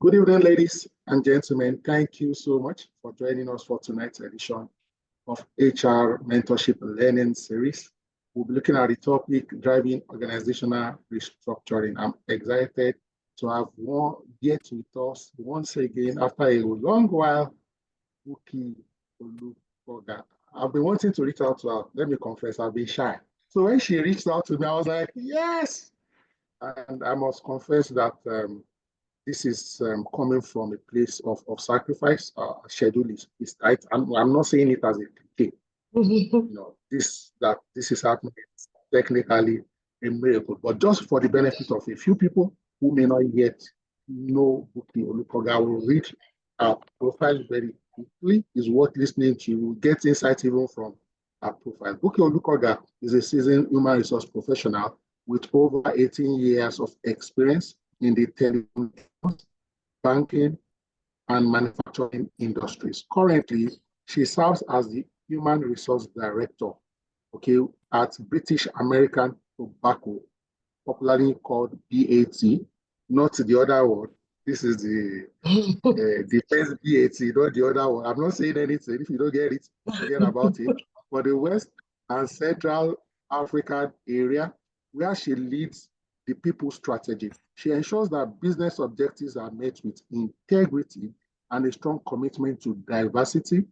Good evening, ladies and gentlemen. Thank you so much for joining us for tonight's edition of HR Mentorship Learning Series. We'll be looking at the topic driving organizational restructuring. I'm excited to have one here with us once again after a long while, Buki Olukoga. I've been wanting to reach out to her. Let me confess, I've been shy. So when she reached out to me, I was like, yes. And I must confess that this is coming from a place of sacrifice. Schedule is tight. I'm not saying it as a cliche. This is happening is technically a miracle. But just for the benefit of a few people who may not yet know Buki Olukoga, will read our profile very quickly. Is worth listening to. You will get insight even from our profile. Buki Olukoga is a seasoned human resource professional with over 18 years of experience in the telecom, banking, and manufacturing industries. Currently, she serves as the Human Resource Director, at British American Tobacco, popularly called BAT, not the other one. This is the first BAT, not the other one. I'm not saying anything. If you don't get it, forget about it. For the West and Central African area, where she leads the people strategy. She ensures that business objectives are met with integrity and a strong commitment to diversity,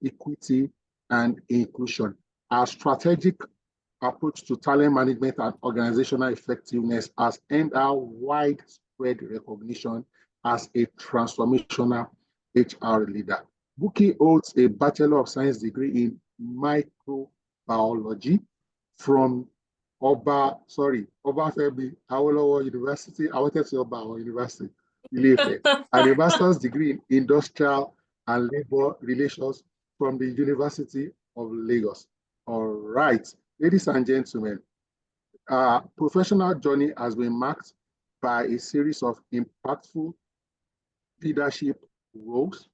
equity, and inclusion. Our strategic approach to talent management and organizational effectiveness has earned her widespread recognition as a transformational HR leader. Buki holds a Bachelor of Science degree in microbiology from Obafemi Awolowo University. I wanted to say Oba University, and a master's degree in industrial and labor relations from the University of Lagos. All right, ladies and gentlemen, our professional journey has been marked by a series of impactful leadership roles,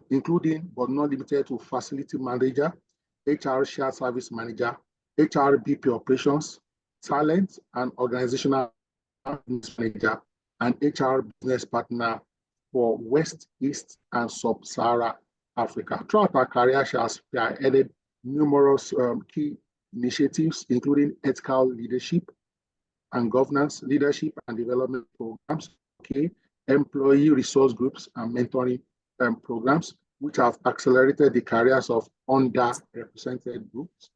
including but not limited to facility manager, HR shared service manager, HR BP operations, talent and organizational manager, and HR business partner for West, East, and Sub-Saharan Africa. Throughout her career, she has spearheaded numerous key initiatives, including ethical leadership and governance, leadership and development programs, employee resource groups and mentoring programs, which have accelerated the careers of underrepresented groups,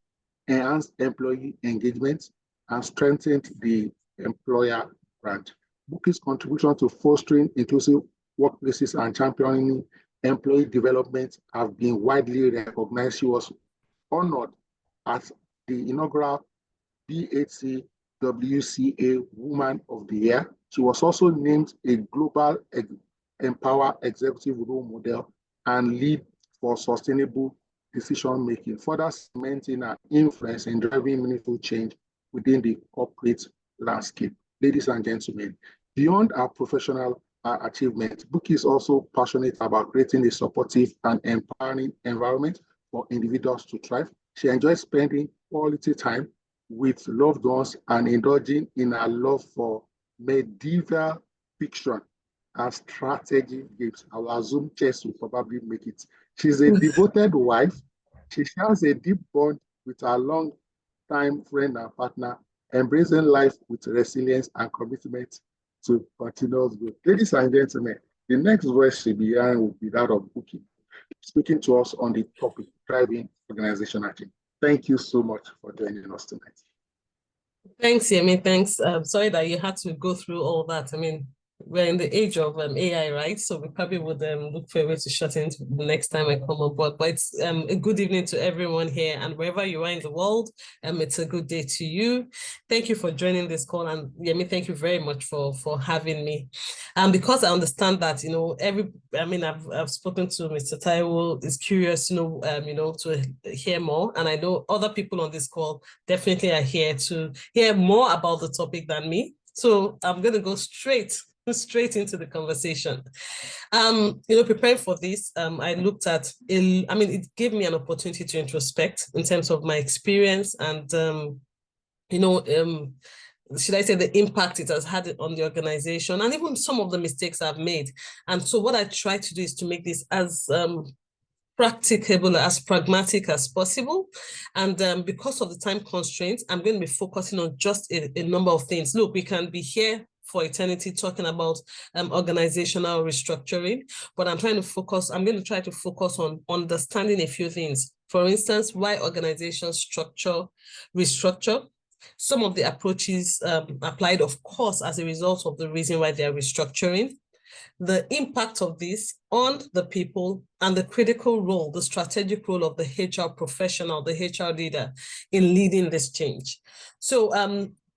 enhanced employee engagement, and strengthened the employer brand. Buki's contribution to fostering inclusive workplaces and championing employee development have been widely recognized. She was honored as the inaugural BAT WCA Woman of the Year. She was also named a Global Empower Executive Role Model and Lead for Sustainable Decision-Making, further cementing her influence in driving meaningful change within the corporate landscape. Ladies and gentlemen, beyond our professional achievement, Buki is also passionate about creating a supportive and empowering environment for individuals to thrive. She enjoys spending quality time with loved ones and indulging in her love for medieval fiction and strategy games. I will assume chess will probably make it. She's a devoted wife. She shares a deep bond with her long-time friend and partner, embracing life with resilience and commitment to continuous growth. Ladies and gentlemen, the next voice she'll be hearing will be that of Buki, speaking to us on the topic, driving organizational change. Thank you so much for joining us tonight. Thanks, Yemi. Thanks. Sorry that you had to go through all that. I mean, we're in the age of AI, right? So we probably would look for a way to shorten it the next time I come on board. But it's a good evening to everyone here, and wherever you are in the world, it's a good day to you. Thank you for joining this call, and Yemi, thank you very much for having me. Because I understand that I've spoken to Mr. Taiwo, is curious to hear more, and I know other people on this call definitely are here to hear more about the topic than me. So I'm going to go straight into the conversation. Preparing for this, I looked at, it gave me an opportunity to introspect in terms of my experience and, should I say, the impact it has had on the organization, and even some of the mistakes I've made. And so what I try to do is to make this as practicable, as pragmatic as possible. And because of the time constraints, I'm going to be focusing on just a number of things. Look, we can be here for eternity talking about organizational restructuring, but I'm going to try to focus on understanding a few things. For instance, why organizations restructure, some of the approaches applied, of course, as a result of the reason why they are restructuring, the impact of this on the people, and the critical role, the strategic role of the HR professional, the HR leader in leading this change. So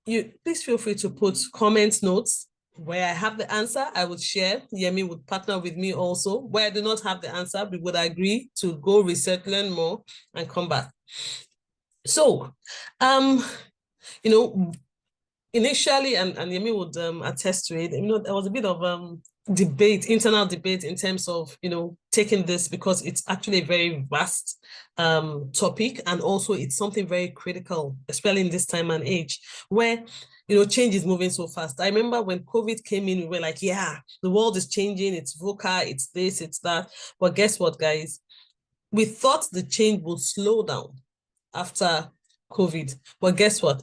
you please feel free to put comments, notes. Where I have the answer, I would share. Yemi would partner with me also. Where I do not have the answer, we would agree to go research, learn more, and come back. So, initially, and Yemi would attest to it, there was a bit of internal debate in terms of, taking this, because it's actually a very vast topic, and also it's something very critical, especially in this time and age where, change is moving so fast. I remember when COVID came in, we were like, yeah, the world is changing, it's VUCA, it's this, it's that. But guess what, guys? We thought the change would slow down after COVID, but guess what?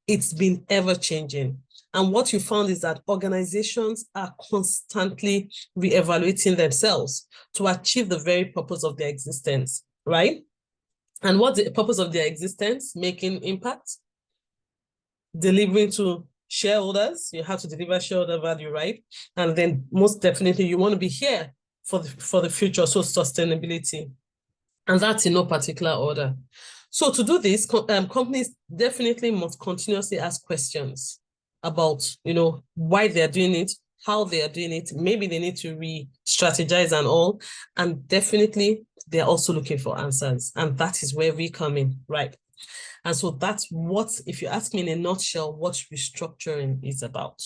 It's been ever changing. And what you found is that organizations are constantly reevaluating themselves to achieve the very purpose of their existence, right? And what's the purpose of their existence? Making impact, delivering to shareholders. You have to deliver shareholder value, right? And then most definitely you want to be here for the future, so sustainability. And that's in no particular order. So to do this, companies definitely must continuously ask questions about, why they're doing it, how they are doing it. Maybe they need to re-strategize and all. And definitely, they're also looking for answers. And that is where we come in, right? And so that's what, if you ask me in a nutshell, what restructuring is about.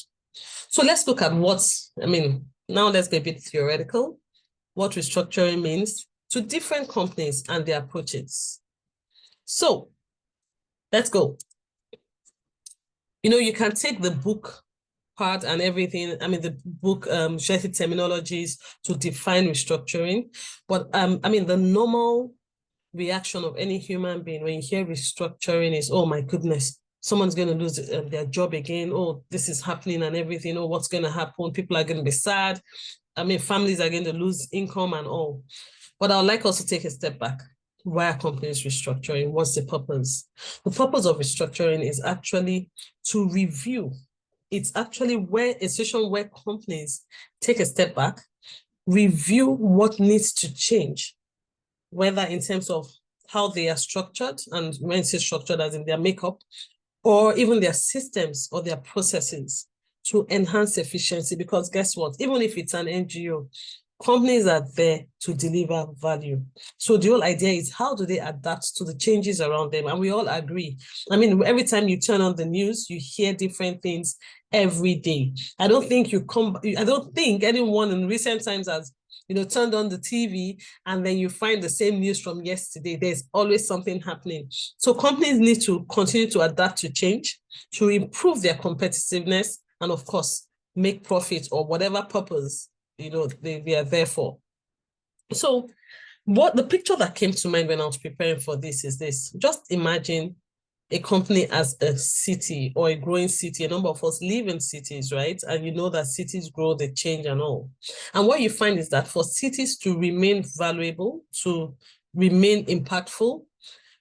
So let's look at now let's get a bit theoretical, what restructuring means to different companies and their approaches. So let's go. You can take the book part and everything. The book shares terminologies to define restructuring. But the normal reaction of any human being when you hear restructuring is, oh my goodness, someone's going to lose their job again. Oh, this is happening and everything. Oh, what's going to happen? People are going to be sad. Families are going to lose income and all. But I would like us to take a step back. Why are companies restructuring? What's the purpose? The purpose of restructuring is actually to review. It's actually a situation where companies take a step back, review what needs to change, whether in terms of how they are structured, and when it's structured as in their makeup, or even their systems or their processes to enhance efficiency. Because guess what? Even if it's an NGO, companies are there to deliver value. So the whole idea is, how do they adapt to the changes around them? And we all agree. Every time you turn on the news, you hear different things every day. I don't think anyone in recent times has, turned on the TV and then you find the same news from yesterday. There's always something happening. So companies need to continue to adapt to change, to improve their competitiveness, and of course, make profit or whatever purpose they are there for. So what the picture that came to mind when I was preparing for this is this. Just imagine a company as a city or a growing city. A number of us live in cities, right? And you know that cities grow, they change and all. And what you find is that for cities to remain valuable, to remain impactful,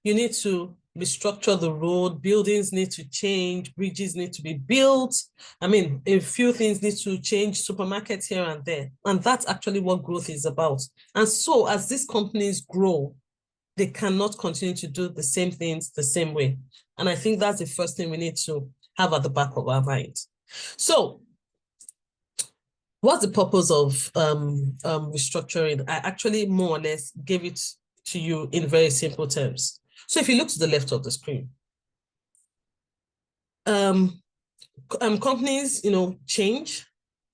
you need to restructure the road, buildings need to change, bridges need to be built. A few things need to change, supermarkets here and there. And that's actually what growth is about. And so as these companies grow, they cannot continue to do the same things the same way. And I think that's the first thing we need to have at the back of our mind. So what's the purpose of restructuring? I actually more or less gave it to you in very simple terms. So if you look to the left of the screen, companies, change,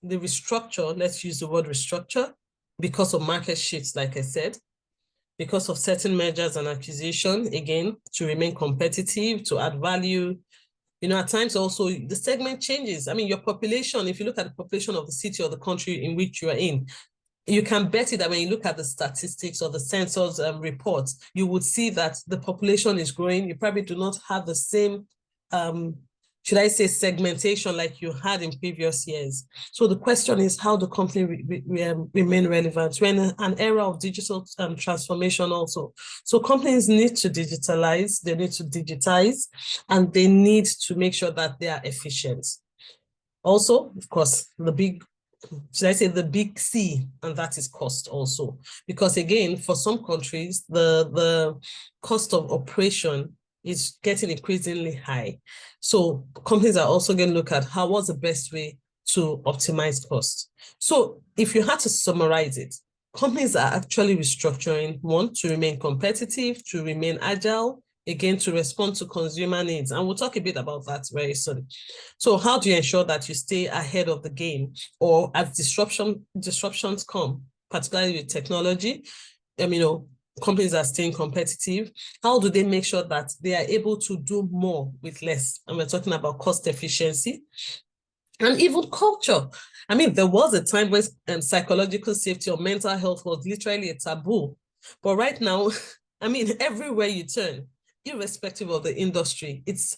they restructure, let's use the word restructure, because of market shifts, like I said, because of certain mergers and acquisition, again, to remain competitive, to add value, At times also the segment changes. I mean, your population, if you look at the population of the city or the country in which you are in, you can bet it that when you look at the statistics or the census reports, you would see that the population is growing. You probably do not have the same, should I say, segmentation like you had in previous years. So the question is, how the company remain relevant? We're in an era of digital transformation also. So companies need to digitalize, they need to digitize, and they need to make sure that they are efficient. Also, of course, should I say the big C, and that is cost also. Because again, for some countries, the cost of operation is getting increasingly high. So companies are also going to look at what's the best way to optimize cost. So if you had to summarize it, companies are actually restructuring, one, to remain competitive, to remain agile, again, to respond to consumer needs. And we'll talk a bit about that very soon. So how do you ensure that you stay ahead of the game, or as disruptions come, particularly with technology, companies are staying competitive? How do they make sure that they are able to do more with less? And we're talking about cost efficiency and even culture. I mean, there was a time when psychological safety or mental health was literally a taboo. But right now, I mean, everywhere you turn, irrespective of the industry, it's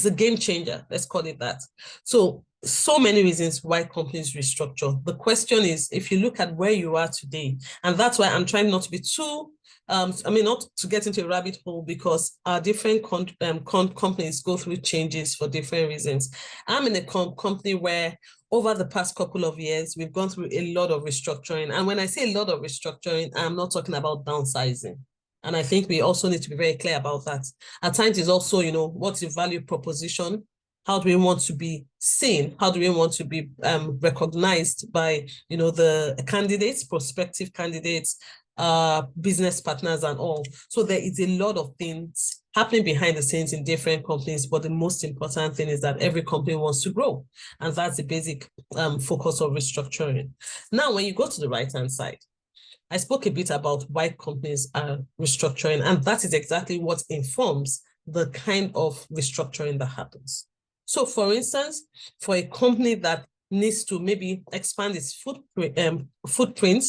a game changer. Let's call it that. So many reasons why companies restructure. The question is, if you look at where you are today, and that's why I'm trying not to be too, not to get into a rabbit hole, because our different companies go through changes for different reasons. I'm in a company where over the past couple of years, we've gone through a lot of restructuring. And when I say a lot of restructuring, I'm not talking about downsizing. And I think we also need to be very clear about that. At times, it's also, what's your value proposition? How do we want to be seen? How do we want to be recognized by, the candidates, prospective candidates, business partners and all? So there is a lot of things happening behind the scenes in different companies, but the most important thing is that every company wants to grow. And that's the basic focus of restructuring. Now, when you go to the right-hand side, I spoke a bit about why companies are restructuring, and that is exactly what informs the kind of restructuring that happens. So for instance, for a company that needs to maybe expand its footprint,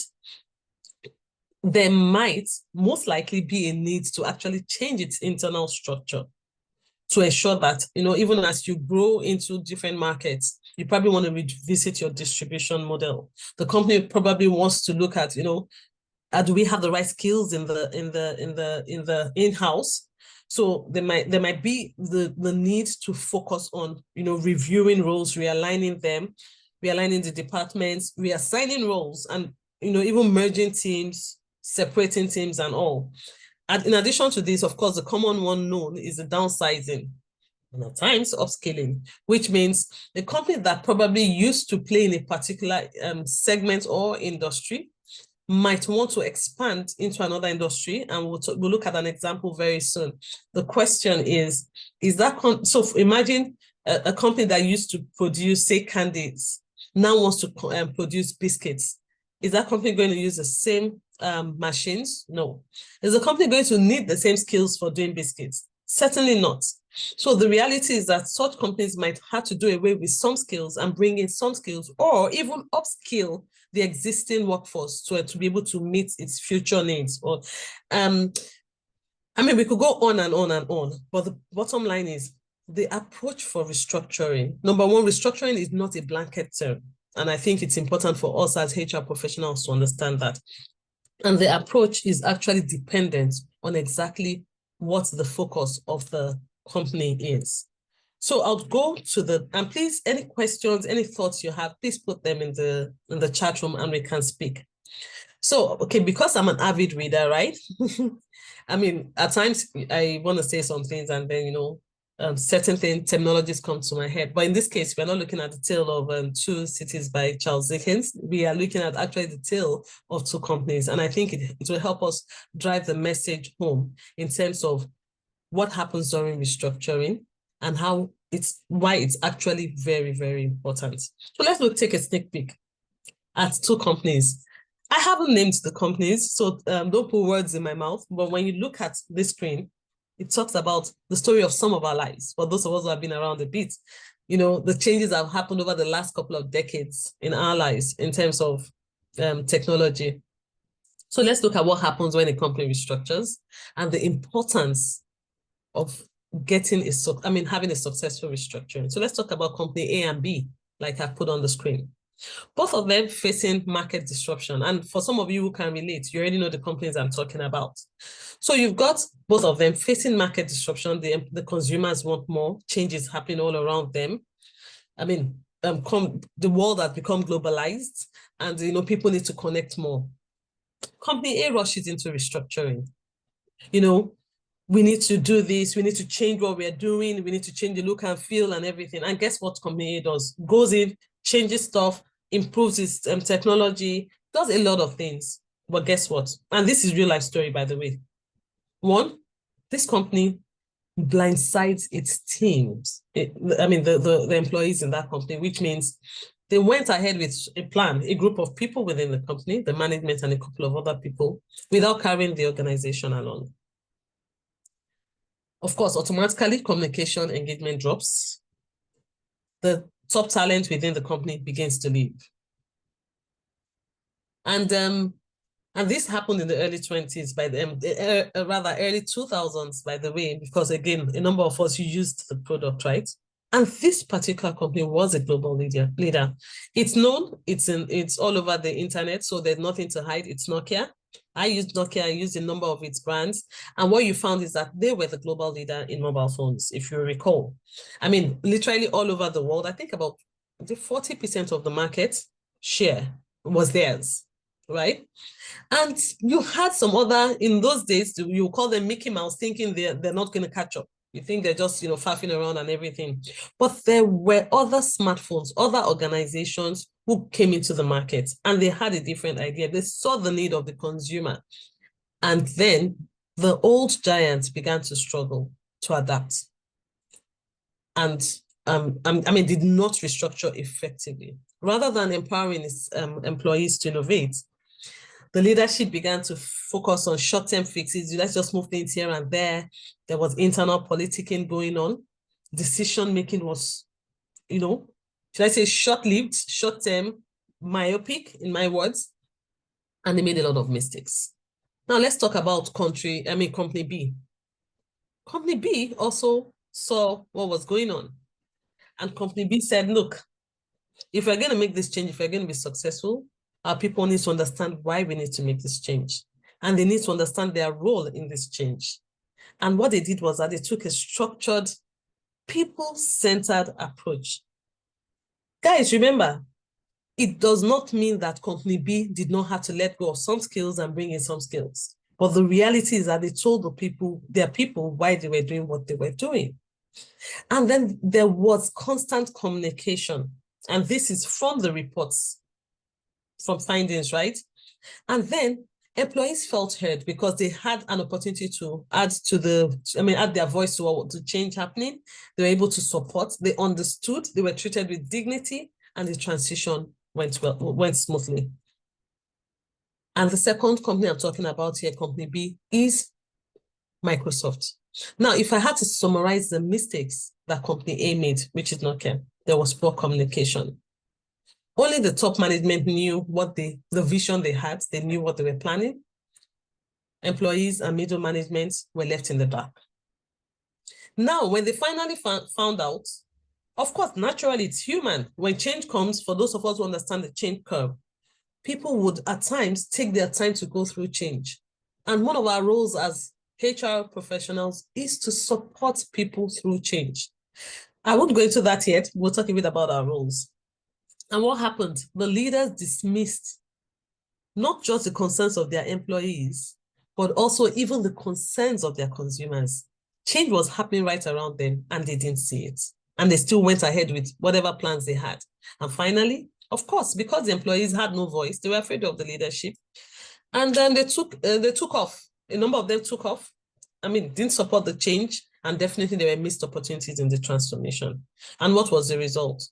there might most likely be a need to actually change its internal structure to ensure that, even as you grow into different markets, you probably want to revisit your distribution model. The company probably wants to look at, do we have the right skills in the in-house? So there might be the need to focus on, reviewing roles, realigning them, realigning the departments, reassigning roles, and, even merging teams, separating teams and all. And in addition to this, of course, the common one known is the downsizing, and at times upscaling, which means the company that probably used to play in a particular segment or industry might want to expand into another industry, and we'll look at an example very soon. The question is that so imagine a company that used to produce, say, candies, now wants to produce biscuits. Is that company going to use the same machines? No. Is the company going to need the same skills for doing biscuits? Certainly not. So the reality is that such companies might have to do away with some skills and bring in some skills, or even upskill the existing workforce to be able to meet its future needs. Or, we could go on and on and on, but the bottom line is the approach for restructuring. Number one, restructuring is not a blanket term. And I think it's important for us as HR professionals to understand that. And the approach is actually dependent on exactly what the focus of the company is. So I'll go to and please, any questions, any thoughts you have, please put them in the chat room and we can speak. So, okay, because I'm an avid reader, right? At times I want to say some things and then, certain terminologies come to my head. But in this case, we're not looking at the tale of Two Cities by Charles Dickens. We are looking at actually the tale of two companies. And I think it will help us drive the message home in terms of what happens during restructuring and why it's actually very, very important. So let's take a sneak peek at two companies. I haven't named the companies, so don't put words in my mouth. But when you look at this screen, it talks about the story of some of our lives. For those of us who have been around a bit, the changes that have happened over the last couple of decades in our lives in terms of technology. So let's look at what happens when a company restructures and the importance of having a successful restructuring. So let's talk about company A and B, like I put on the screen. Both of them facing market disruption. And for some of you who can relate, you already know the companies I'm talking about. So you've got both of them facing market disruption. The consumers want more, changes happening all around them. The world has become globalized and, people need to connect more. Company A rushes into restructuring. We need to do this. We need to change what we're doing. We need to change the look and feel and everything. And guess what company A does? Goes in, changes stuff, improves its technology, does a lot of things. But guess what? And this is real life story, by the way. One, this company blindsides its teams. The employees in that company, which means they went ahead with a plan, a group of people within the company, the management and a couple of other people, without carrying the organization along. Of course, automatically communication engagement drops. The top talent within the company begins to leave. And this happened in the early 20s, early 2000s, by the way, because again, a number of us used the product, right? And this particular company was a global leader. It's known, it's all over the internet, so there's nothing to hide. It's Nokia. I used Nokia, I used a number of its brands. And what you found is that they were the global leader in mobile phones, if you recall. Literally all over the world, I think about 40% of the market share was theirs, right? And you had some other, in those days, you call them Mickey Mouse, thinking they're not going to catch up. You think they're just, faffing around and everything. But there were other smartphones, other organizations who came into the market and they had a different idea. They saw the need of the consumer. And then the old giants began to struggle to adapt. And did not restructure effectively. Rather than empowering its employees to innovate, the leadership began to focus on short-term fixes. Let's just move things here and there. There was internal politicking going on. Decision-making was, should I say short-lived, short-term, myopic, in my words, and they made a lot of mistakes. Now let's talk about company B. Company B also saw what was going on. And company B said, look, if we're going to make this change, if we're going to be successful, our people need to understand why we need to make this change. And they need to understand their role in this change. And what they did was that they took a structured, people-centered approach. Guys, remember, it does not mean that company B did not have to let go of some skills and bring in some skills. But the reality is that they told their people why they were doing what they were doing. And then there was constant communication. And this is from the reports, from findings, right? And then employees felt heard because they had an opportunity to add their voice to change happening. They were able to support, they understood, they were treated with dignity, and the transition went smoothly. And the second company I'm talking about here, company B, is Microsoft. Now, if I had to summarize the mistakes that company A made, which is Nokia, there was poor communication. Only the top management knew what the vision they had. They knew what they were planning. Employees and middle management were left in the dark. Now, when they finally found out, of course, naturally, it's human. When change comes, for those of us who understand the change curve, people would at times take their time to go through change. And one of our roles as HR professionals is to support people through change. I won't go into that yet. We'll talk a bit about our roles. And what happened? The leaders dismissed not just the concerns of their employees, but also even the concerns of their consumers. Change was happening right around them and they didn't see it. And they still went ahead with whatever plans they had. And finally, of course, because the employees had no voice, they were afraid of the leadership. And then they took off. A number of them took off. Didn't support the change. And definitely there were missed opportunities in the transformation. And what was the result?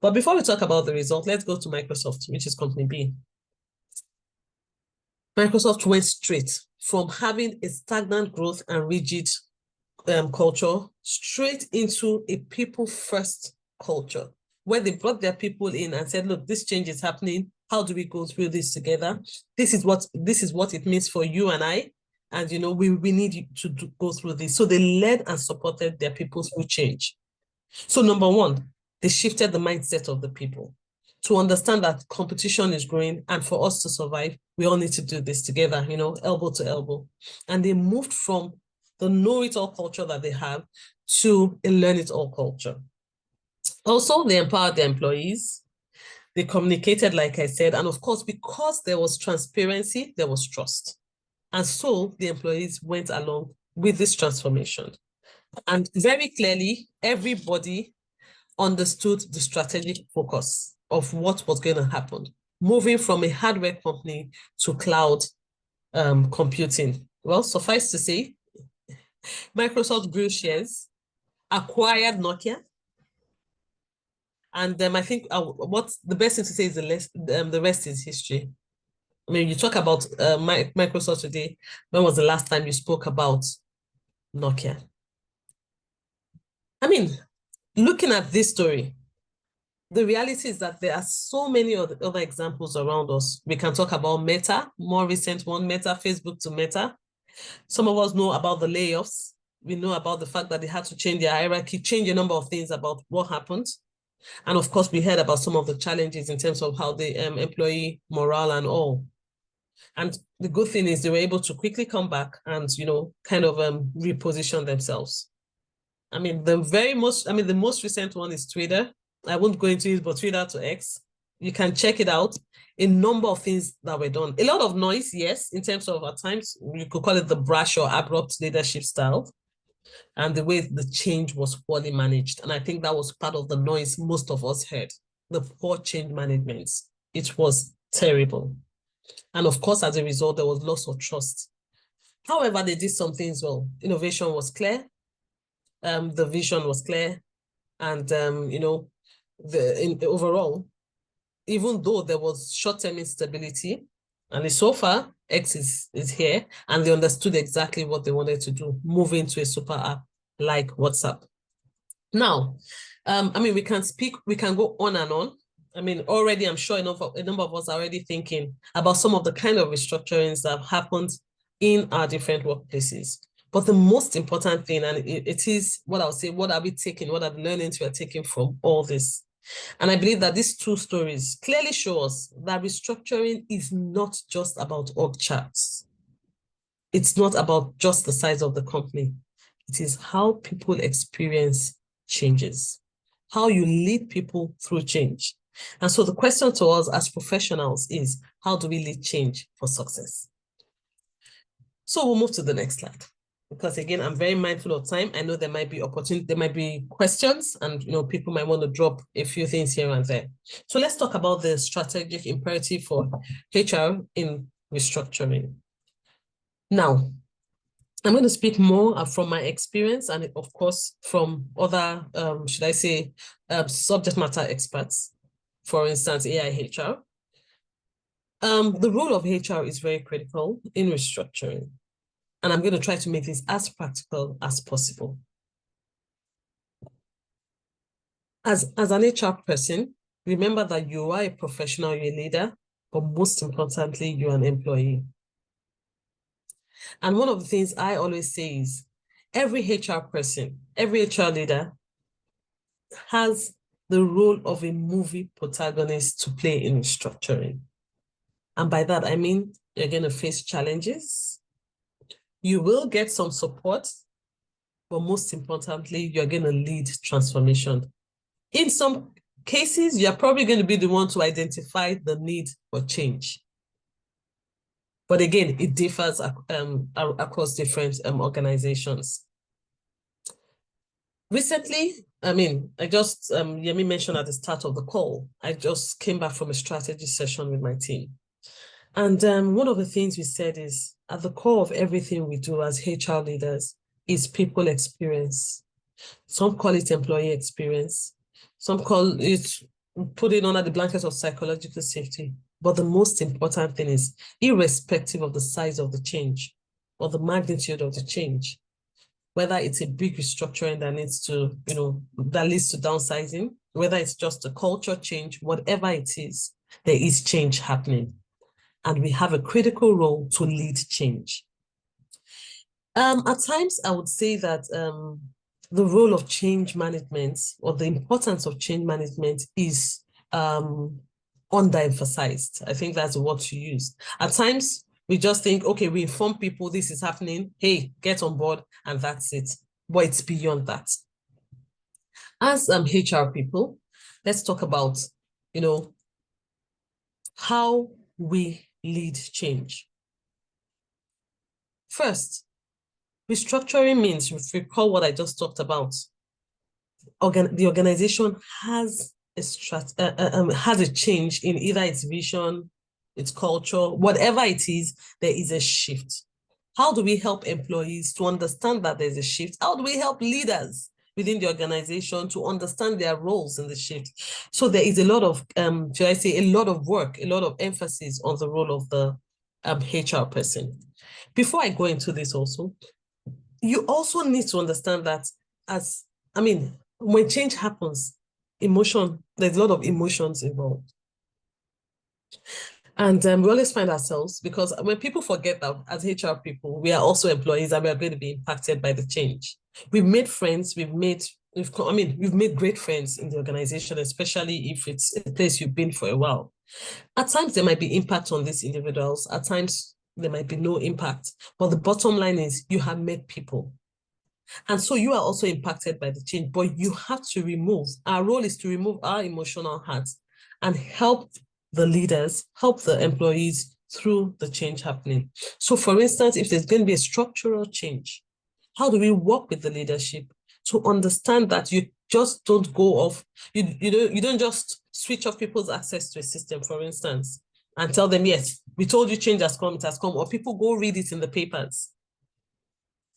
But before we talk about the result, let's go to Microsoft, which is company B. Microsoft went straight from having a stagnant growth and rigid culture straight into a people-first culture, where they brought their people in and said, look, this change is happening. How do we go through this together? This is what it means for you and I. And, we need you to go through this. So they led and supported their people through change. So number one, they shifted the mindset of the people to understand that competition is growing, and for us to survive, we all need to do this together, elbow to elbow. And they moved from the know-it-all culture that they have to a learn-it-all culture. Also, they empowered their employees. They communicated, like I said, and of course, because there was transparency, there was trust. And so the employees went along with this transformation. And very clearly, everybody understood the strategic focus of what was going to happen, moving from a hardware company to cloud computing. Well, suffice to say, Microsoft grew shares, acquired Nokia, and I think what's the best thing to say is the rest is history. I mean, you talk about Microsoft today. When was the last time you spoke about Nokia? I mean, looking at this story, the reality is that there are so many other examples around us. We can talk about Meta, more recent one, Meta, Facebook to Meta. Some of us know about the layoffs. We know about the fact that they had to change their hierarchy, change a number of things about what happened. And of course, we heard about some of the challenges in terms of how the employee morale and all. And the good thing is they were able to quickly come back and, kind of reposition themselves. I mean, the most recent one is Twitter. I won't go into it, but Twitter to X. You can check it out. A number of things that were done. A lot of noise, yes, in terms of at times, you could call it the brash or abrupt leadership style, and the way the change was poorly managed. And I think that was part of the noise most of us heard, the poor change management. It was terrible. And of course, as a result, there was loss of trust. However, they did some things well. Innovation was clear. The vision was clear. And, overall, even though there was short-term instability, and so far, X is here, and they understood exactly what they wanted to do, move into a super app like WhatsApp. Now, we can go on and on. I mean, already I'm sure a number of us are already thinking about some of the kind of restructurings that have happened in our different workplaces. But the most important thing, and it is what I'll say, what are we taking, what are the learnings we are taking from all this? And I believe that these two stories clearly show us that restructuring is not just about org charts. It's not about just the size of the company. It is how people experience changes, how you lead people through change. And so the question to us as professionals is, how do we lead change for success? So we'll move to the next slide, because again, I'm very mindful of time. I know there might be questions, and people might want to drop a few things here and there. So let's talk about the strategic imperative for HR in restructuring. Now, I'm going to speak more from my experience and, of course, from other, subject matter experts, for instance, AI HR. The role of HR is very critical in restructuring, and I'm going to try to make this as practical as possible. As an HR person, remember that you are a professional, you're a leader, but most importantly, you're an employee. And one of the things I always say is every HR person, every HR leader has the role of a movie protagonist to play in restructuring. And by that, I mean, you're going to face challenges. You will get some support, but most importantly, you're going to lead transformation. In some cases, you're probably going to be the one to identify the need for change. But again, it differs across different organizations. Recently, I just, Yemi mentioned at the start of the call, I just came back from a strategy session with my team. And one of the things we said is, at the core of everything we do as HR leaders is people experience. Some call it employee experience. Some call it, put it under the blanket of psychological safety. But the most important thing is, irrespective of the size of the change or the magnitude of the change, whether it's a big restructuring that needs to, that leads to downsizing, whether it's just a culture change, whatever it is, there is change happening. And we have a critical role to lead change. At times, I would say that the role of change management or the importance of change management is underemphasized. I think that's the word to use. At times, we just think, okay, we inform people this is happening, hey, get on board, and that's it. But it's beyond that. As HR people, let's talk about, how we lead change. First, restructuring means, if you recall what I just talked about, the organization has a change in either its vision, its culture, whatever it is, there is a shift. How do we help employees to understand that there's a shift? How do we help leaders within the organization to understand their roles in the shift? So there is a lot of, should I say, a lot of work, a lot of emphasis on the role of the HR person. Before I go into this also, you also need to understand that when change happens, there's a lot of emotions involved. And we always find ourselves, because when people forget that as HR people, we are also employees and we are going to be impacted by the change. We've made friends, we've made great friends in the organization, especially if it's a place you've been for a while. At times, there might be impact on these individuals. At times, there might be no impact. But the bottom line is you have met people. And so you are also impacted by the change, but you have to remove, our role is to remove our emotional hats and help the leaders, help the employees through the change happening. So for instance, if there's going to be a structural change, how do we work with the leadership to understand that you just don't go off, you don't just switch off people's access to a system, for instance, and tell them, yes, we told you change has come, it has come, or people go read it in the papers.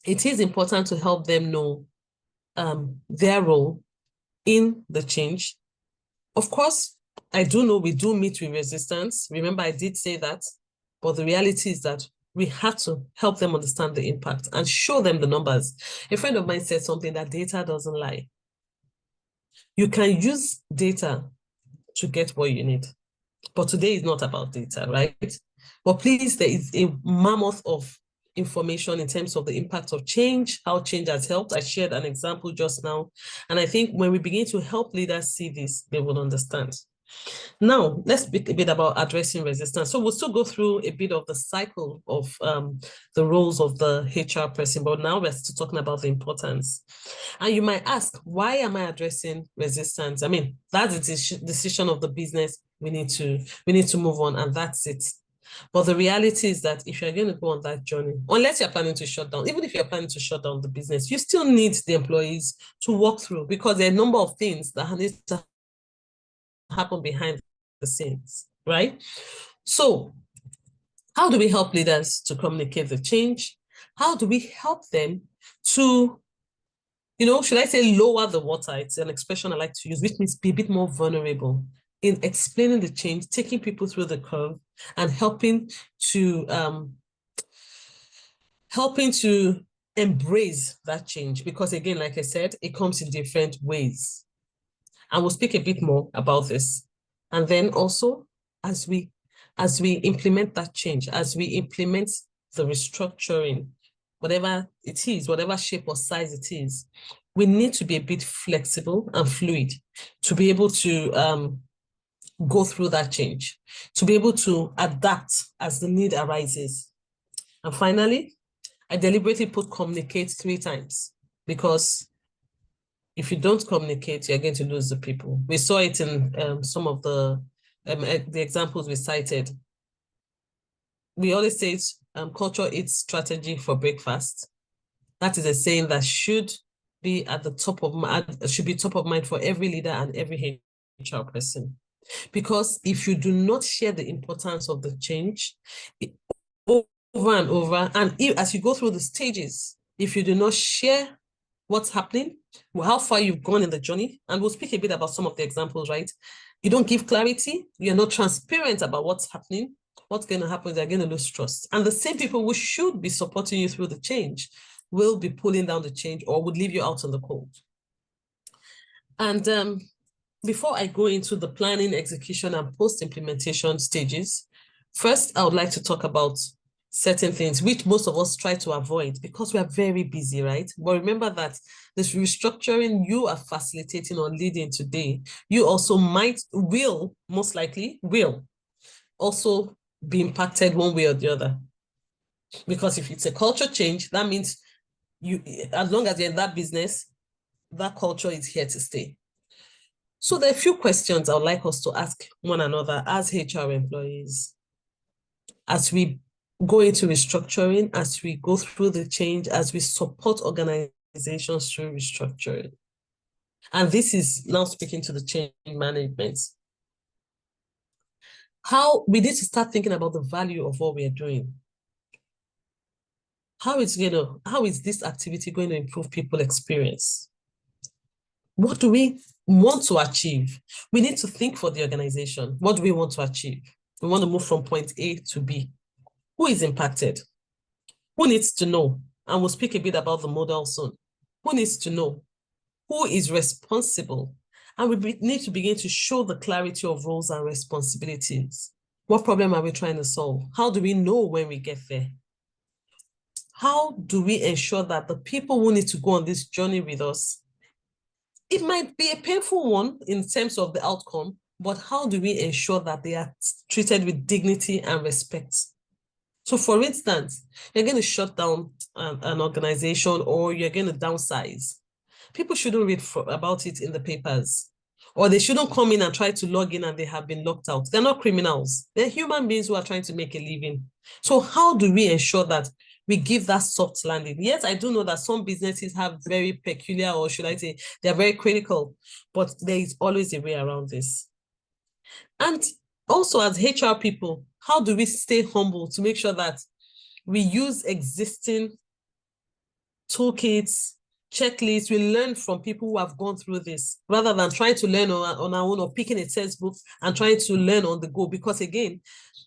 It is important to help them know their role in the change. Of course, I do know we do meet with resistance. Remember, I did say that, but the reality is that we have to help them understand the impact and show them the numbers. A friend of mine said something, that data doesn't lie. You can use data to get what you need, but today is not about data, right? But please, there is a mammoth of information in terms of the impact of change, how change has helped. I shared an example just now. And I think when we begin to help leaders see this, they will understand. Now, let's speak a bit about addressing resistance. So we'll still go through a bit of the cycle of the roles of the HR person, but now we're still talking about the importance. And you might ask, why am I addressing resistance? I mean, that's the decision of the business. We need to move on, and that's it. But the reality is that if you're going to go on that journey, unless you're planning to shut down, even if you're planning to shut down the business, you still need the employees to walk through, because there are a number of things that need to happen behind the scenes, right? So how do we help leaders to communicate the change? How do we help them to, should I say lower the water? It's an expression I like to use, which means be a bit more vulnerable in explaining the change, taking people through the curve, and helping to embrace that change. Because again, like I said, it comes in different ways. And we'll speak a bit more about this. And then also, as we implement that change, as we implement the restructuring, whatever it is, whatever shape or size it is, we need to be a bit flexible and fluid to be able to go through that change, to be able to adapt as the need arises. And finally, I deliberately put communicate 3 times, because if you don't communicate, you're going to lose the people. We saw it in some of the examples we cited. We always say culture eats strategy for breakfast. That is a saying that should be at the top of mind for every leader and every HR person. Because if you do not share the importance of the change over and over, and as you go through the stages, if you do not share what's happening, how far you've gone in the journey, and we'll speak a bit about some of the examples, right? You don't give clarity, you're not transparent about what's happening, what's going to happen, they're going to lose trust. And the same people who should be supporting you through the change will be pulling down the change or would leave you out in the cold. And before I go into the planning, execution, and post-implementation stages, first, I would like to talk about certain things which most of us try to avoid because we are very busy, right? But remember that this restructuring you are facilitating or leading today, you also most likely will also be impacted one way or the other. Because if it's a culture change, that means as long as you're in that business, that culture is here to stay. So there are a few questions I would like us to ask one another as HR employees. As we go into restructuring, as we go through the change, as we support organizations through restructuring. And this is now speaking to the change management. How we need to start thinking about the value of what we are doing. How is this activity going to improve people experience? What do we want to achieve? We need to think for the organization. What do we want to achieve? We want to move from point A to B. Who is impacted? Who needs to know? And we'll speak a bit about the model soon. Who needs to know? Who is responsible? And we need to begin to show the clarity of roles and responsibilities. What problem are we trying to solve? How do we know when we get there? How do we ensure that the people who need to go on this journey with us, it might be a painful one in terms of the outcome, but how do we ensure that they are treated with dignity and respect? So for instance, you're going to shut down an organization or you're going to downsize. People shouldn't read about it in the papers, or they shouldn't come in and try to log in and they have been locked out. They're not criminals. They're human beings who are trying to make a living. So how do we ensure that we give that soft landing? Yes, I do know that some businesses have very peculiar, or should I say, they're very critical, but there is always a way around this. And also as HR people, how do we stay humble to make sure that we use existing toolkits, checklists, we learn from people who have gone through this, rather than trying to learn on our own or picking a textbook and trying to learn on the go. Because again,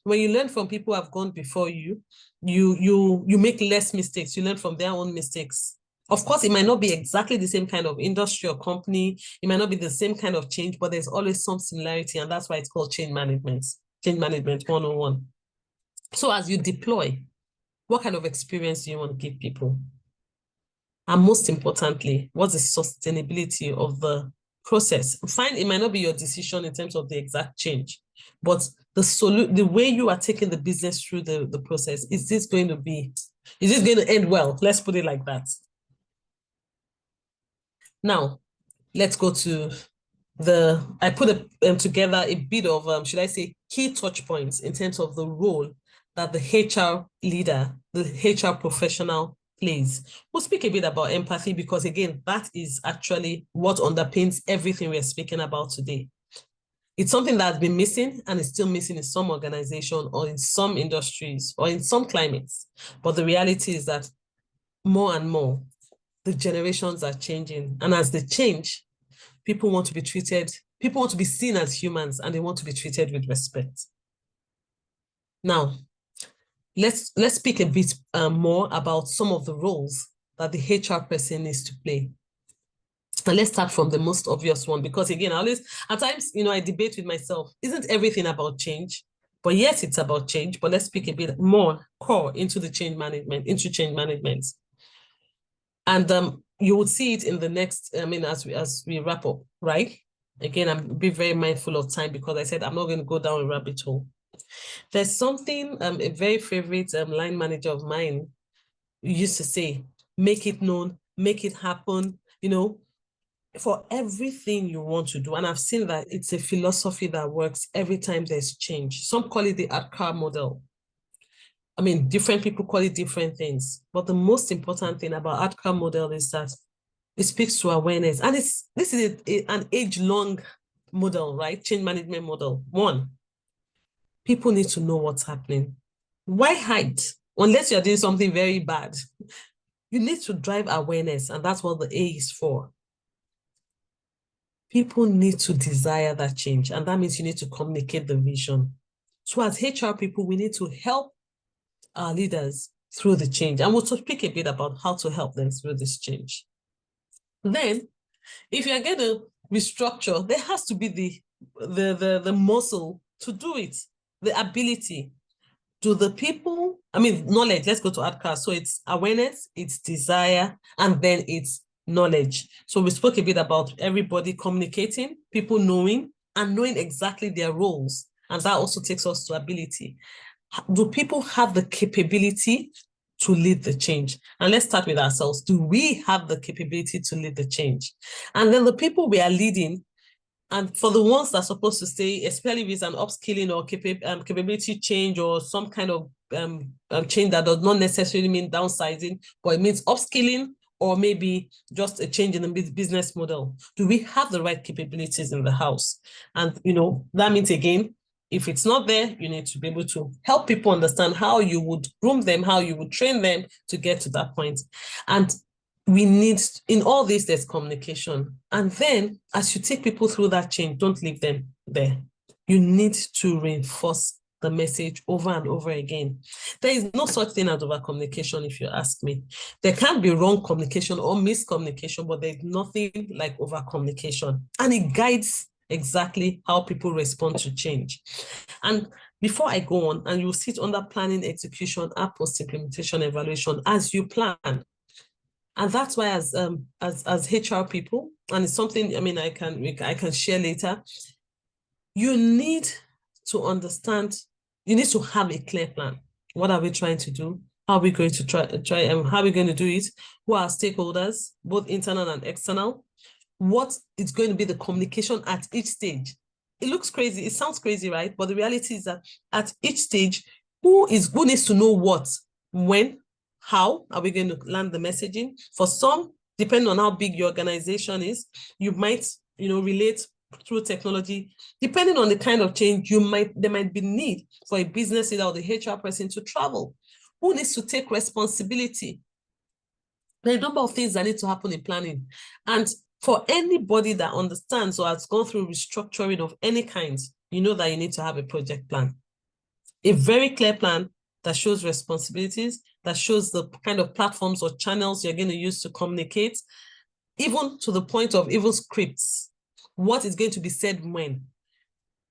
when you learn from people who have gone before you, you make less mistakes. You learn from their own mistakes. Of course, it might not be exactly the same kind of industry or company. It might not be the same kind of change, but there's always some similarity. And that's why it's called change management 101. So as you deploy, what kind of experience do you want to give people? And most importantly, what's the sustainability of the process? Fine, it might not be your decision in terms of the exact change, but the way you are taking the business through the process, is this going to end well? Let's put it like that. Now, let's go to I put together a bit of, should I say, key touch points in terms of the role that the HR leader, the HR professional plays. We'll speak a bit about empathy because, again, that is actually what underpins everything we're speaking about today. It's something that has been missing and is still missing in some organizations or in some industries or in some climates. But the reality is that more and more, the generations are changing. And as they change, people want to be seen as humans, and they want to be treated with respect. Now, let's speak a bit more about some of the roles that the HR person needs to play. And let's start from the most obvious one, because again, at times, I debate with myself, isn't everything about change? But yes, it's about change, but let's speak a bit more core into change management. And you would see it in the next, as we wrap up, right? Again, I'm be very mindful of time because I said I'm not going to go down a rabbit hole. There's something, a very favorite line manager of mine used to say, make it known, make it happen, for everything you want to do. And I've seen that it's a philosophy that works every time there's change. Some call it the ADKAR model. Different people call it different things. But the most important thing about ADKAR model is that it speaks to awareness. And this is an age-long model, right? Change management model. 1, people need to know what's happening. Why hide? Unless you're doing something very bad. You need to drive awareness, and that's what the A is for. People need to desire that change, and that means you need to communicate the vision. So as HR people, we need to help our leaders through the change. And we'll speak a bit about how to help them through this change. Then, if you're going to restructure, there has to be the muscle to do it, the ability. Do the people, knowledge, let's go to outcast. So it's awareness, it's desire, and then it's knowledge. So we spoke a bit about everybody communicating, people knowing, and knowing exactly their roles. And that also takes us to ability. Do people have the capability to lead the change? And let's start with ourselves. Do we have the capability to lead the change? And then the people we are leading, and for the ones that are supposed to stay, especially with an upskilling or capability change or some kind of change that does not necessarily mean downsizing, but it means upskilling or maybe just a change in the business model. Do we have the right capabilities in the house? And, that means, again, if it's not there, you need to be able to help people understand how you would groom them, how you would train them to get to that point. And we need, in all this, there's communication. And then as you take people through that change, don't leave them there. You need to reinforce the message over and over again. There is no such thing as over communication, if you ask me. There can be wrong communication or miscommunication, but there's nothing like over communication. And it guides exactly how people respond to change. And before I go on, and you'll sit under planning, execution, and post-implementation evaluation as you plan. And that's why as HR people, and it's something, I can share later, you need to understand, you need to have a clear plan. What are we trying to do? How are we going to try how are we going to do it? Who are our stakeholders, both internal and external? What is going to be the communication at each stage? It looks crazy. It sounds crazy, right? But the reality is that at each stage, who needs to know what, when, how are we going to land the messaging? For some, depending on how big your organization is, you might, relate through technology. Depending on the kind of change, there might be need for a business leader or the HR person to travel. Who needs to take responsibility? There are a number of things that need to happen in planning. And for anybody that understands or has gone through restructuring of any kind, you know that you need to have a project plan. A very clear plan that shows responsibilities, that shows the kind of platforms or channels you're going to use to communicate, even to the point of even scripts. What is going to be said when?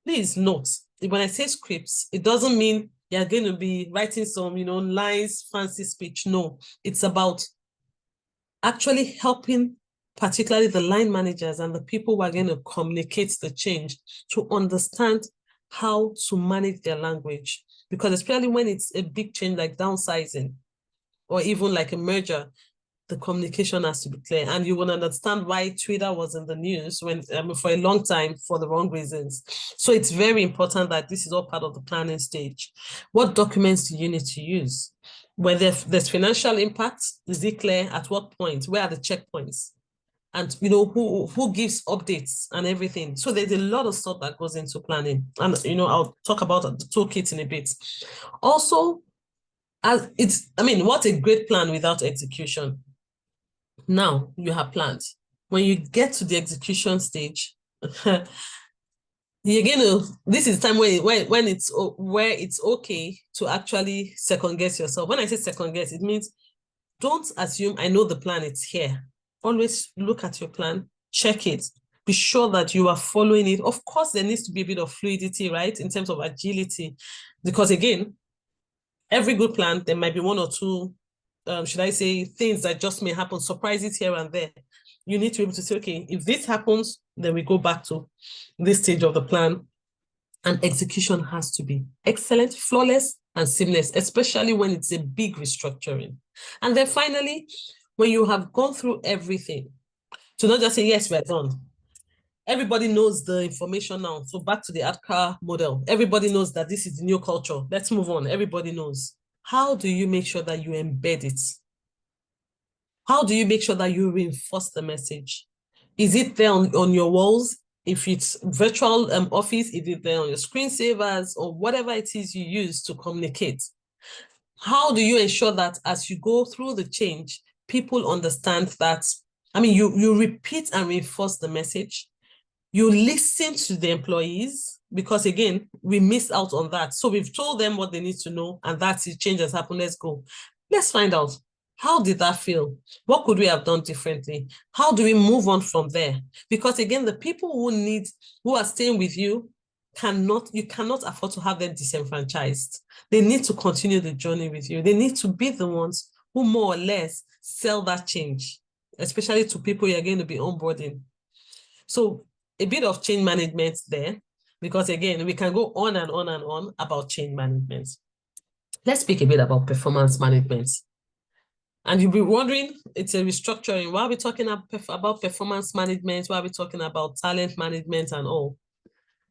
Please note, when I say scripts, it doesn't mean you're going to be writing some, nice, fancy speech. No, it's about actually helping particularly the line managers and the people who are going to communicate the change to understand how to manage their language. Because especially when it's a big change like downsizing or even like a merger, the communication has to be clear. And you will understand why Twitter was in the news for a long time for the wrong reasons. So it's very important that this is all part of the planning stage. What documents do you need to use? Whether there's financial impact, is it clear? At what point? Where are the checkpoints? And who gives updates and everything. So there's a lot of stuff that goes into planning. And I'll talk about the toolkit in a bit. Also, what a great plan without execution. Now you have planned. When you get to the execution stage, this is time when it's okay to actually second guess yourself. When I say second guess, it means don't assume I know the plan, it's here. Always look at your plan, check it, be sure that you are following it. Of course, there needs to be a bit of fluidity, right, in terms of agility, because again, every good plan, there might be one or two, things that just may happen, surprises here and there. You need to be able to say, okay, if this happens, then we go back to this stage of the plan. And execution has to be excellent, flawless, and seamless, especially when it's a big restructuring. And then finally, when you have gone through everything, to not just say, yes, we're done. Everybody knows the information now. So back to the ADKAR model. Everybody knows that this is the new culture. Let's move on. Everybody knows. How do you make sure that you embed it? How do you make sure that you reinforce the message? Is it there on your walls? If it's virtual office, is it there on your screensavers or whatever it is you use to communicate? How do you ensure that as you go through the change, people understand that, you repeat and reinforce the message. You listen to the employees, because again, we missed out on that. So we've told them what they need to know, and that's it, change has happened, let's go. Let's find out. How did that feel? What could we have done differently? How do we move on from there? Because again, the people who are staying with you, you cannot afford to have them disenfranchised. They need to continue the journey with you. They need to be the ones who more or less sell that change, especially to people you're going to be onboarding. So a bit of change management there, because again, we can go on and on and on about change management. Let's speak a bit about performance management. And you'll be wondering, it's a restructuring. Why are we talking about performance management? Why are we talking about talent management and all?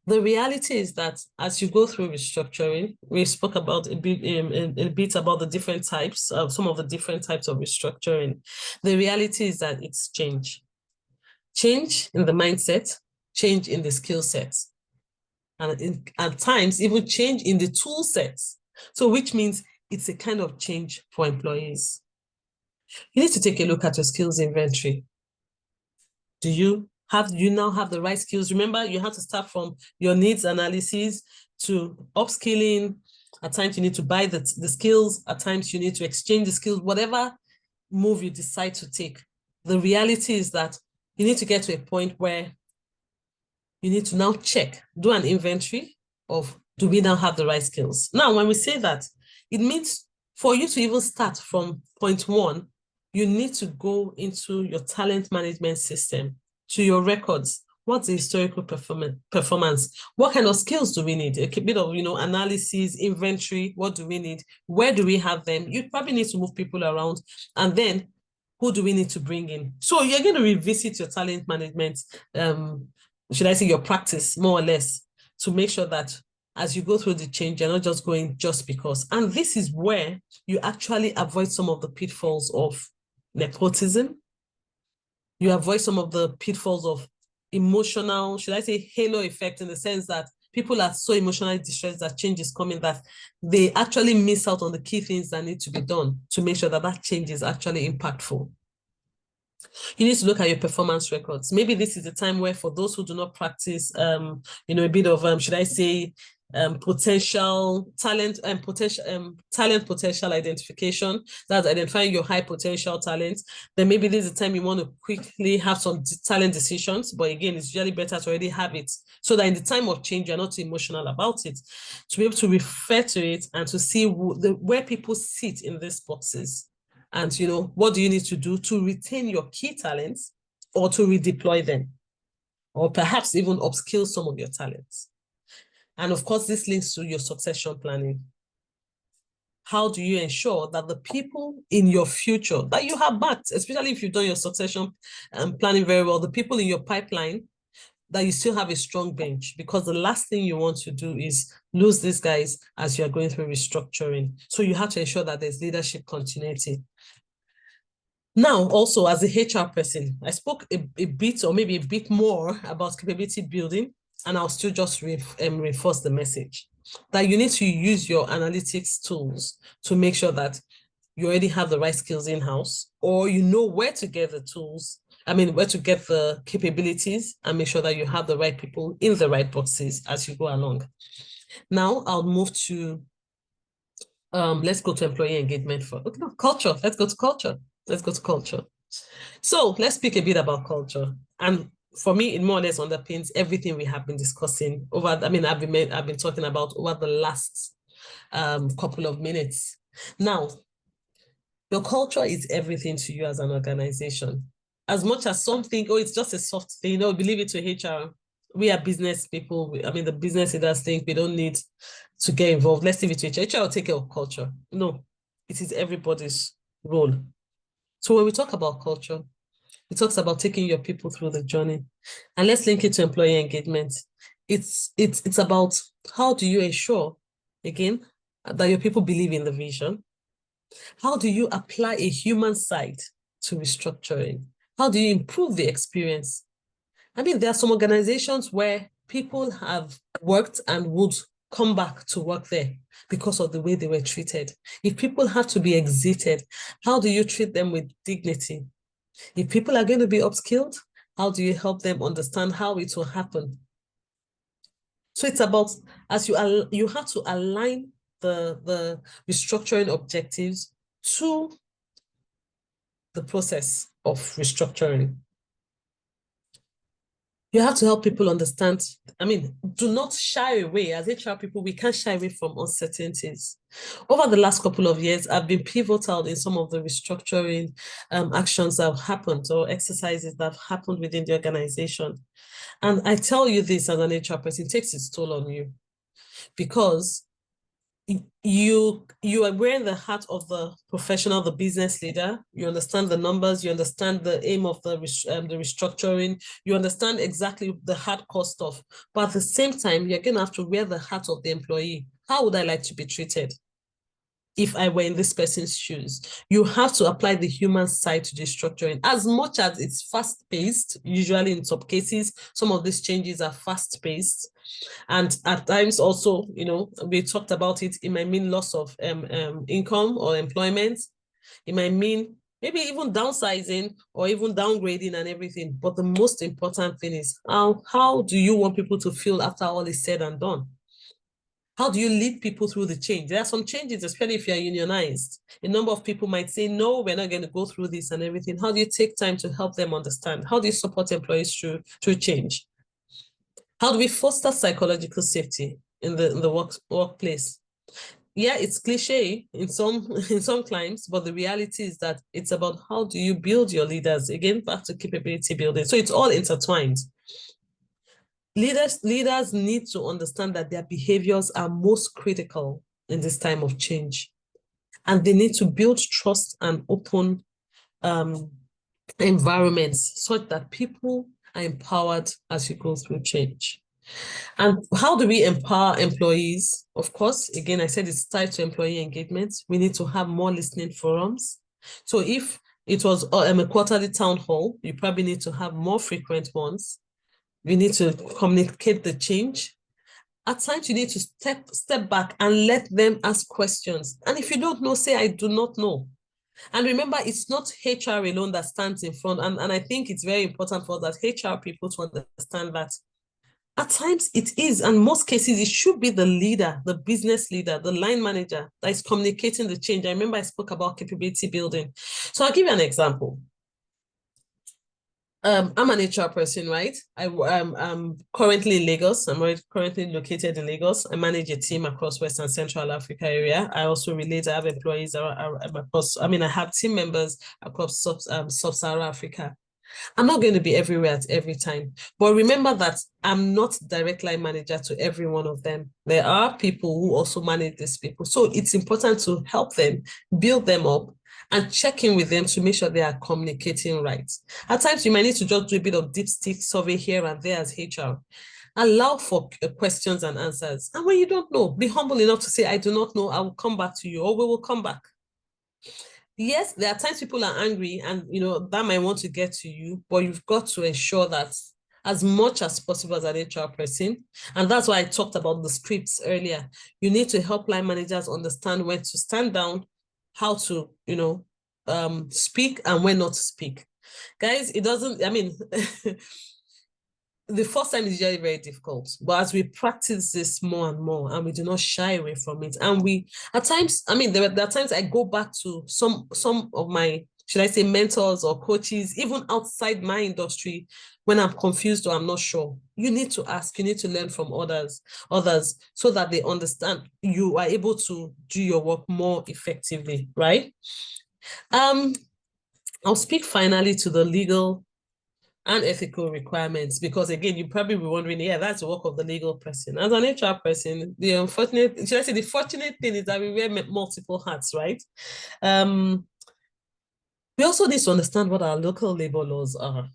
The reality is that as you go through restructuring, we spoke about a bit about the different types of some of the different types of restructuring. The reality is that it's change. Change in the mindset, change in the skill sets, and at times even change in the tool sets. So which means it's a kind of change for employees. You need to take a look at your skills inventory. Do you now have the right skills? Remember, you have to start from your needs analysis to upskilling. At times you need to buy the skills. At times you need to exchange the skills, whatever move you decide to take. The reality is that you need to get to a point where you need to now check, do an inventory of, do we now have the right skills? Now, when we say that, it means for you to even start from point one, you need to go into your talent management system, to your records. What's the historical performance? What kind of skills do we need? A bit of, analysis, inventory. What do we need? Where do we have them? You probably need to move people around. And then who do we need to bring in? So you're going to revisit your talent management, should I say your practice, more or less, to make sure that as you go through the change, you're not just going just because. And this is where you actually avoid some of the pitfalls of nepotism. You avoid some of the pitfalls of emotional, should I say, halo effect, in the sense that people are so emotionally distressed that change is coming that they actually miss out on the key things that need to be done to make sure that that change is actually impactful. You need to look at your performance records. Maybe this is the time where, for those who do not practice, a bit of, should I say, potential talent and potential identification, that's identifying your high potential talents, then maybe this is the time you want to quickly have some talent decisions. But again, it's usually better to already have it, so that in the time of change, you're not too emotional about it, to be able to refer to it and to see where people sit in these boxes. And, what do you need to do to retain your key talents or to redeploy them, or perhaps even upskill some of your talents. And of course, this links to your succession planning. How do you ensure that the people in your future that you have backed, especially if you've done your succession planning very well, the people in your pipeline, that you still have a strong bench? Because the last thing you want to do is lose these guys as you're going through restructuring. So you have to ensure that there's leadership continuity. Now, also as a HR person, I spoke a bit or maybe a bit more about capability building, and I'll still just reinforce the message that you need to use your analytics tools to make sure that you already have the right skills in-house, or you know where to get the tools, where to get the capabilities, and make sure that you have the right people in the right boxes as you go along. Now I'll move to, let's go to employee engagement culture. Let's go to culture. So let's speak a bit about culture. And for me, it more or less underpins everything we have been discussing I've been talking about over the last couple of minutes. Now, your culture is everything to you as an organization. As much as some think, it's just a soft thing, believe it to HR. We are business people. The business leaders think we don't need to get involved. Let's leave it to HR. HR will take care of culture. No, it is everybody's role. So when we talk about culture, it talks about taking your people through the journey. And let's link it to employee engagement. It's about, how do you ensure, again, that your people believe in the vision? How do you apply a human side to restructuring? How do you improve the experience? There are some organizations where people have worked and would come back to work there because of the way they were treated. If people have to be exited, how do you treat them with dignity? If people are going to be upskilled, how do you help them understand how it will happen? So it's about, as you have to align the restructuring objectives to the process of restructuring. You have to help people understand. I mean, do not shy away. As HR people, we can't shy away from uncertainties. Over the last couple of years, I've been pivotal in some of the restructuring actions that have happened or exercises that have happened within the organization. And I tell you this as an HR person, it takes its toll on you, because you are wearing the hat of the professional, the business leader. You understand the numbers, you understand the aim of the restructuring, you understand exactly the hardcore stuff. But at the same time, you're going to have to wear the hat of the employee. How would I like to be treated if I were in this person's shoes? You have to apply the human side to the structuring. As much as it's fast-paced, usually in some cases, some of these changes are fast-paced. And at times also, you know, we talked about it, it might mean loss of income or employment. It might mean maybe even downsizing or even downgrading and everything. But the most important thing is how do you want people to feel after all is said and done? How do you lead people through the change? There are some changes, especially if you're unionized. A number of people might say, no, we're not going to go through this and everything. How do you take time to help them understand? How do you support employees through change? How do we foster psychological safety in the workplace? Yeah, it's cliche in some climes, but the reality is that it's about how do you build your leaders? Again, back to capability building. So it's all intertwined. Leaders need to understand that their behaviors are most critical in this time of change. And they need to build trust and open environments such that people are empowered as you go through change. And how do we empower employees? Of course, again, I said it's tied to employee engagement. We need to have more listening forums. So if it was a quarterly town hall, you probably need to have more frequent ones. We need to communicate the change. At times, you need to step back and let them ask questions. And if you don't know, say, I do not know. And remember, it's not HR alone that stands in front. And I think it's very important for us as HR people to understand that at times it is, and most cases, it should be the leader, the business leader, the line manager that is communicating the change. I remember I spoke about capability building. So I'll give you an example. I'm an HR person, right? I'm currently in Lagos. I'm currently located in Lagos. I manage a team across West and Central Africa area. I also relate, I have employees across, I have team members across Sub-Saharan Africa. I'm not going to be everywhere at every time. But remember that I'm not direct line manager to every one of them. There are people who also manage these people. So it's important to help them, build them up, and check in with them to make sure they are communicating right. At times, you might need to just do a bit of deep stick survey here and there as HR. Allow for questions and answers. And when you don't know, be humble enough to say, I do not know, I will come back to you, or we will come back. Yes, there are times people are angry and, you know, that might want to get to you, but you've got to ensure that as much as possible as an HR person, and that's why I talked about the scripts earlier, you need to help line managers understand when to stand down, how to, you know, speak and when not to speak. Guys, it doesn't, the first time is usually very difficult, but as we practice this more and more, and we do not shy away from it, and we at times, there are times I go back to some of my, should I say, mentors or coaches, even outside my industry, when I'm confused or I'm not sure. You need to ask, you need to learn from others, so that they understand you are able to do your work more effectively, right? I'll speak finally to the legal and ethical requirements, because again, you probably be wondering, yeah, that's the work of the legal person. As an HR person, the fortunate thing is that we wear multiple hats, right? We also need to understand what our local labor laws are.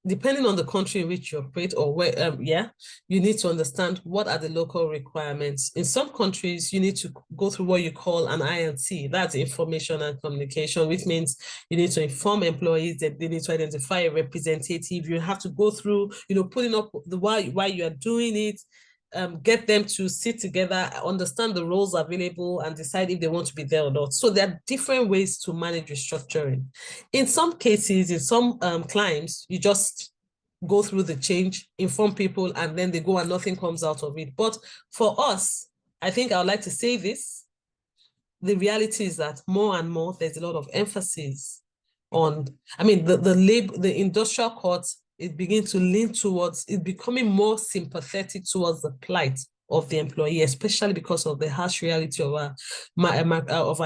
Depending on the country in which you operate, or where, you need to understand what are the local requirements. In some countries, you need to go through what you call an I&C, that's information and communication, which means you need to inform employees that they need to identify a representative. You have to go through, you know, putting up the why you are doing it, get them to sit together, understand the roles available, and decide if they want to be there or not. So there are different ways to manage restructuring. In some cases, in some clients, you just go through the change, inform people, and then they go and nothing comes out of it. But for us, I think I would like to say this. the reality is that more and more there's a lot of emphasis on, the industrial courts, it begins to lean towards it becoming more sympathetic towards the plight of the employee, especially because of the harsh reality of our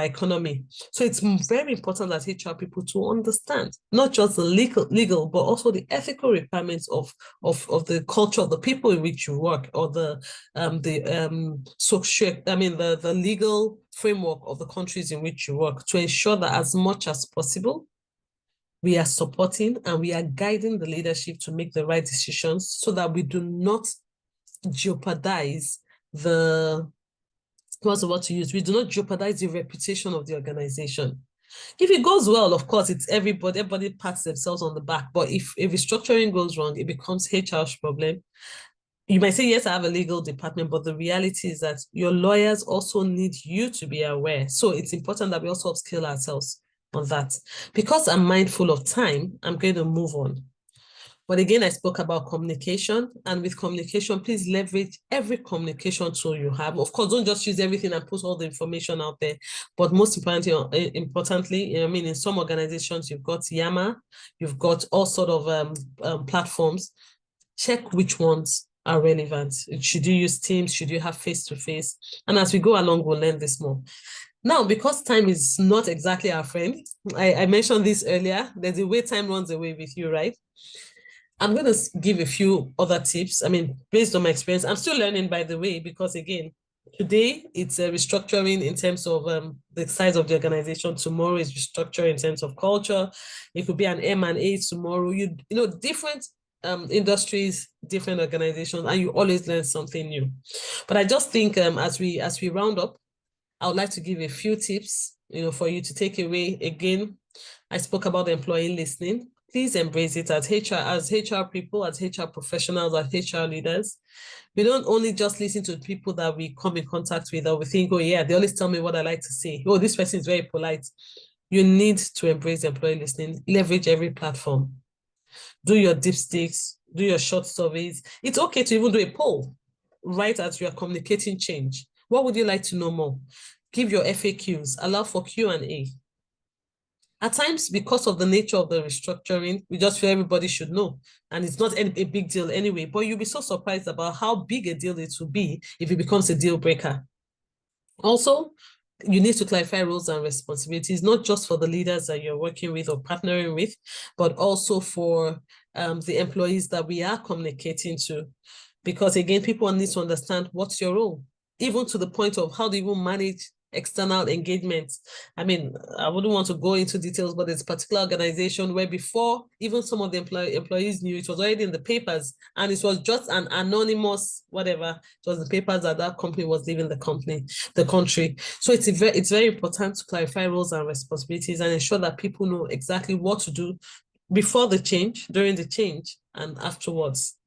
economy. So it's very important that HR people to understand not just the legal, but also the ethical requirements of the culture of the people in which you work, or the legal framework of the countries in which you work, to ensure that as much as possible we are supporting and we are guiding the leadership to make the right decisions, so that we do not jeopardize the we do not jeopardize the reputation of the organization. If it goes well, of course, it's everybody pats themselves on the back. But if restructuring goes wrong, it becomes HR's problem. You might say, yes, I have a legal department, but the reality is that your lawyers also need you to be aware. So it's important that we also upskill ourselves on that. Because I'm mindful of time, I'm going to move on. But again, I spoke about communication, and with communication, please leverage every communication tool you have. Of course, don't just use everything and put all the information out there. But most importantly, in some organizations, you've got Yammer, you've got all sort of platforms. Check which ones are relevant. Should you use Teams? Should you have face-to-face? And as we go along, we'll learn this more. Now, because time is not exactly our friend, I mentioned this earlier, there's a way time runs away with you, right? I'm going to give a few other tips. Based on my experience, I'm still learning, by the way, because again, today it's a restructuring in terms of the size of the organization. Tomorrow is restructuring in terms of culture. It could be an M&A tomorrow. Different industries, different organizations, and you always learn something new. But I just think as we round up, I would like to give a few tips, for you to take away. Again, I spoke about the employee listening. Please embrace it as HR people, as HR professionals, as HR leaders. We don't only just listen to people that we come in contact with, or we think, oh yeah, they always tell me what I like to say. Oh, this person is very polite. You need to embrace employee listening. Leverage every platform. Do your dipsticks, do your short surveys. It's okay to even do a poll right as you are communicating change. What would you like to know more? Give your FAQs, allow for Q&A. At times, because of the nature of the restructuring, we just feel everybody should know. And it's not a big deal anyway, but you'll be so surprised about how big a deal it will be if it becomes a deal breaker. Also, you need to clarify roles and responsibilities, not just for the leaders that you're working with or partnering with, but also for the employees that we are communicating to. Because again, people need to understand what's your role, even to the point of how do you manage external engagements. I wouldn't want to go into details, but there's a particular organization where before even some of the employees knew, it was already in the papers, and it was just an anonymous whatever. It was the papers that company was leaving the country. So it's very important to clarify roles and responsibilities and ensure that people know exactly what to do before the change, during the change, and afterwards.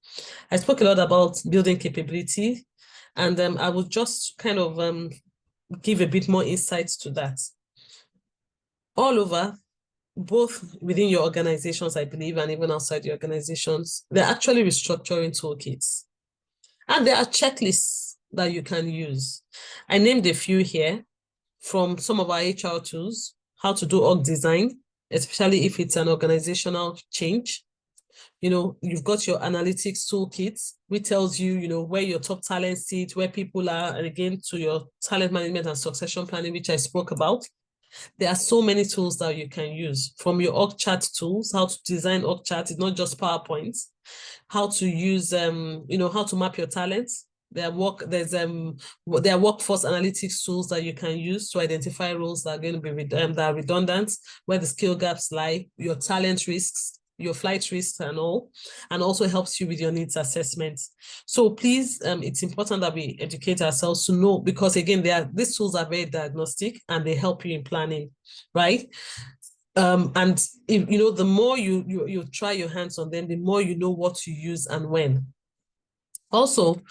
I spoke a lot about building capability, and I will just kind of give a bit more insights to that. All over, both within your organizations, I believe, and even outside your organizations, they're actually restructuring toolkits. And there are checklists that you can use. I named a few here from some of our HR tools, how to do org design, especially if it's an organizational change. You've got your analytics toolkits, which tells you, where your top talent sit, where people are, and again, to your talent management and succession planning, which I spoke about. There are so many tools that you can use, from your org chart tools, how to design org chart. It's not just PowerPoint, how to use, how to map your talents. There are workforce analytics tools that you can use to identify roles that are going to be that are redundant, where the skill gaps lie, your talent risks, your flight risks and all, and also helps you with your needs assessment. So please, it's important that we educate ourselves to know, because again, these tools are very diagnostic and they help you in planning, right? And if, the more you try your hands on them, the more you know what to use and when. Also,